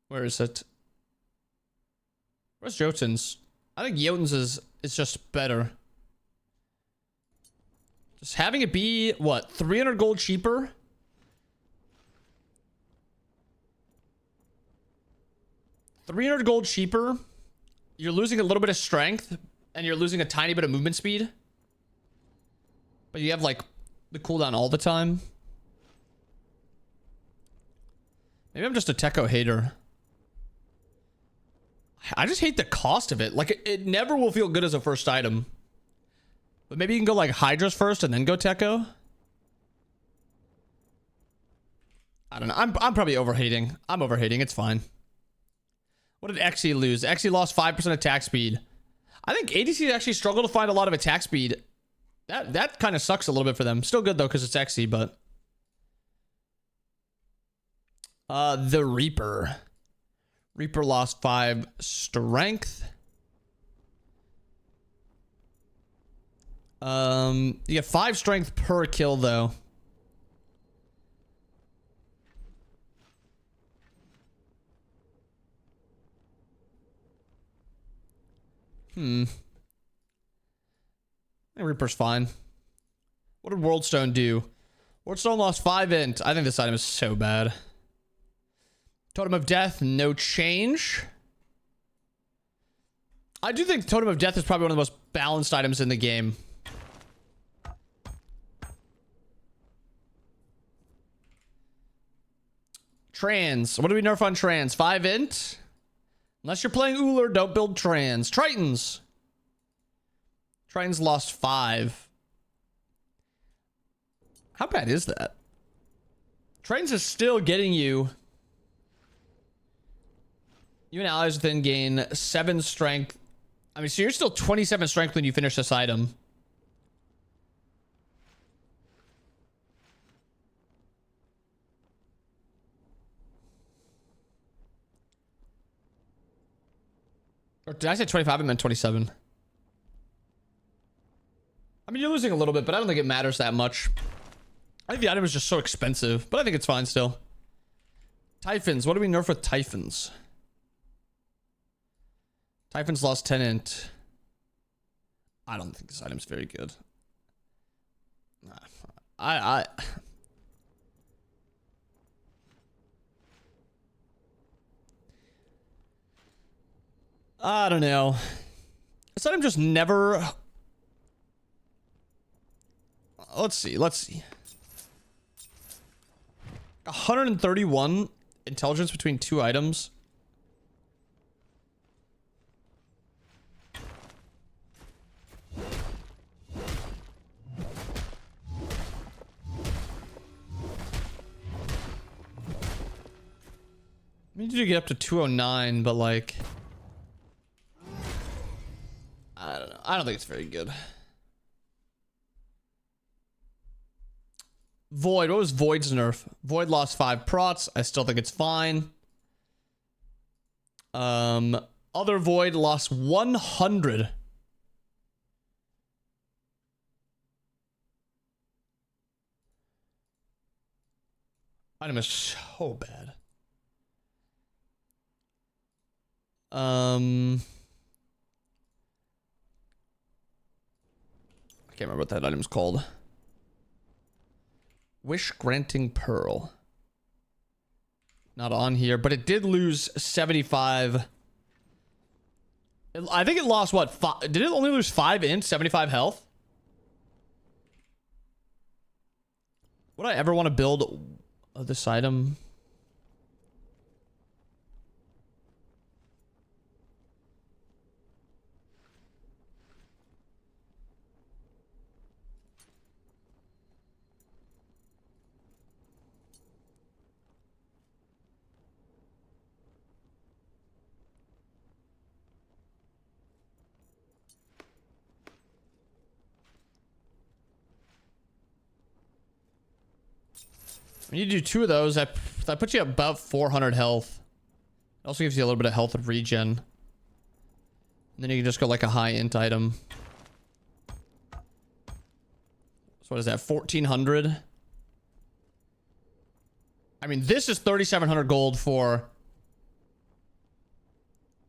where is it? Where's Jotun's? I think Jotun's is just better. Just having it be what, 300 gold cheaper? $300 gold cheaper. You're losing a little bit of strength and you're losing a tiny bit of movement speed. But you have like the cooldown all the time. Maybe I'm just a Tekko hater. I just hate the cost of it. Like it never will feel good as a first item. But maybe you can go like Hydras first and then go Tekko. I don't know. I'm probably overhating. I'm overhating. It's fine. What did Xe lose? Xe lost 5% attack speed. I think ADC actually struggle to find a lot of attack speed. That kind of sucks a little bit for them. Still good though because it's Xe, but the Reaper lost 5 strength. You get 5 strength per kill though. Reaper's fine. What did Worldstone do? Worldstone lost 5 int. I think this item is so bad. Totem of Death, no change. I do think Totem of Death is probably one of the most balanced items in the game. Trans. What do we nerf on Trans? 5 int? Unless you're playing Uller, don't build Trans. Tritons. Tritons lost 5. How bad is that? Tritons is still getting you. You and allies within gain 7 strength. I mean, so you're still 27 strength when you finish this item. Or did I say 25? I meant 27. I mean, you're losing a little bit, but I don't think it matters that much. I think the item is just so expensive, but I think it's fine still. Typhons. What do we nerf with Typhons? Typhons lost 10 int. I don't think this item's very good. I don't know. This item just never... Let's see. 131 intelligence between 2 items. I mean, you do get up to 209, but like... I don't know. I don't think it's very good. Void. What was Void's nerf? Void lost 5 prots. I still think it's fine. Other Void lost 100. Item is so bad. I can't remember what that item's called. Wish Granting Pearl. Not on here, but it did lose 75. I think it lost what? Did it only lose 5 int, 75 health? Would I ever want to build this item? When you do 2 of those, that puts you about 400 health. It also gives you a little bit of health of regen. And then you can just go like a high int item. So what is that? 1400. I mean, this is 3700 gold for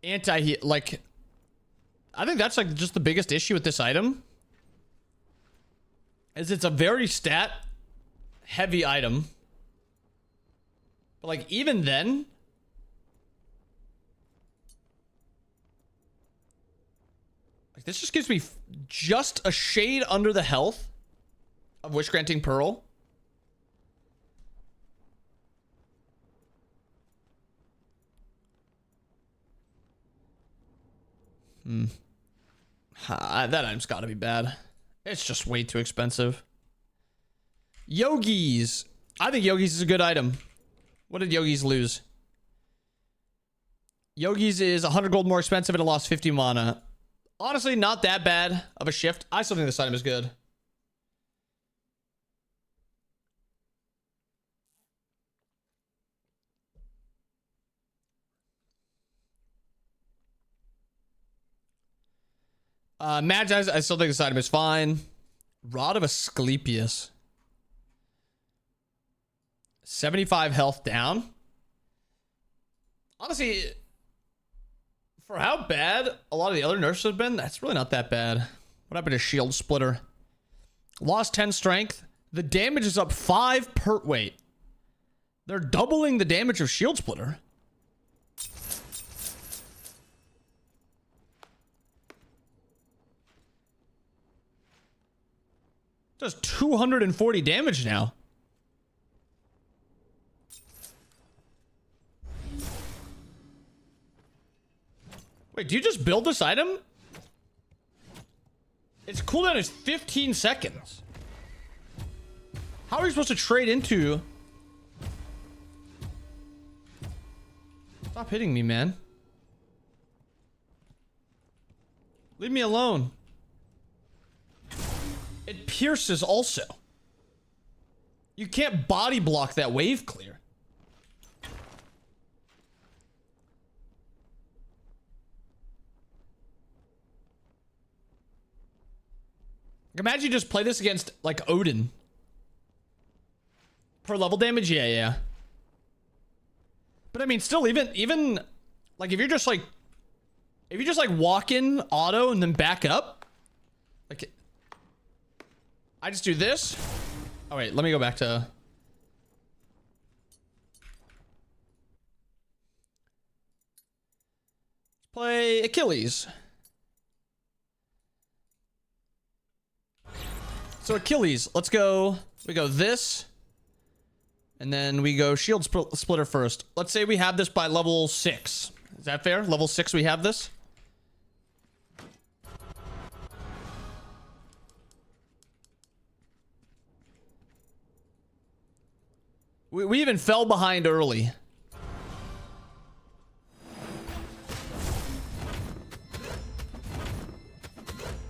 anti-heal. Like, I think that's like just the biggest issue with this item. Is it's a very stat heavy item. But like, even then, like this just gives me just a shade under the health of Wish Granting Pearl. That item's gotta be bad. It's just way too expensive. Yogis. I think Yogis is a good item. What did Yogis lose? Yogis is 100 gold more expensive and it lost 50 mana. Honestly, not that bad of a shift. I still think this item is good. Mage, I still think this item is fine. Rod of Asclepius. 75 health down. Honestly, for how bad a lot of the other nerfs have been, that's really not that bad. What happened to Shield Splitter? Lost 10 strength. The damage is up 5 per... Wait. They're doubling the damage of Shield Splitter. Does 240 damage now. Wait, do you just build this item? Its cooldown is 15 seconds. How are you supposed to trade into... Stop hitting me, man. Leave me alone. It pierces also. You can't body block that wave clear. Imagine you just play this against like Odin. Per level damage, yeah. But I mean, still, even like if you're just like walk in auto and then back up, like I just do this. Oh wait, let me go back to. play Achilles. So Achilles, let's go. We go this. And then we go shield splitter first. Let's say we have this by level 6. Is that fair? Level 6 we have this? We even fell behind early.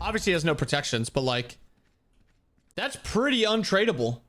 Obviously he has no protections, but like, that's pretty untradeable.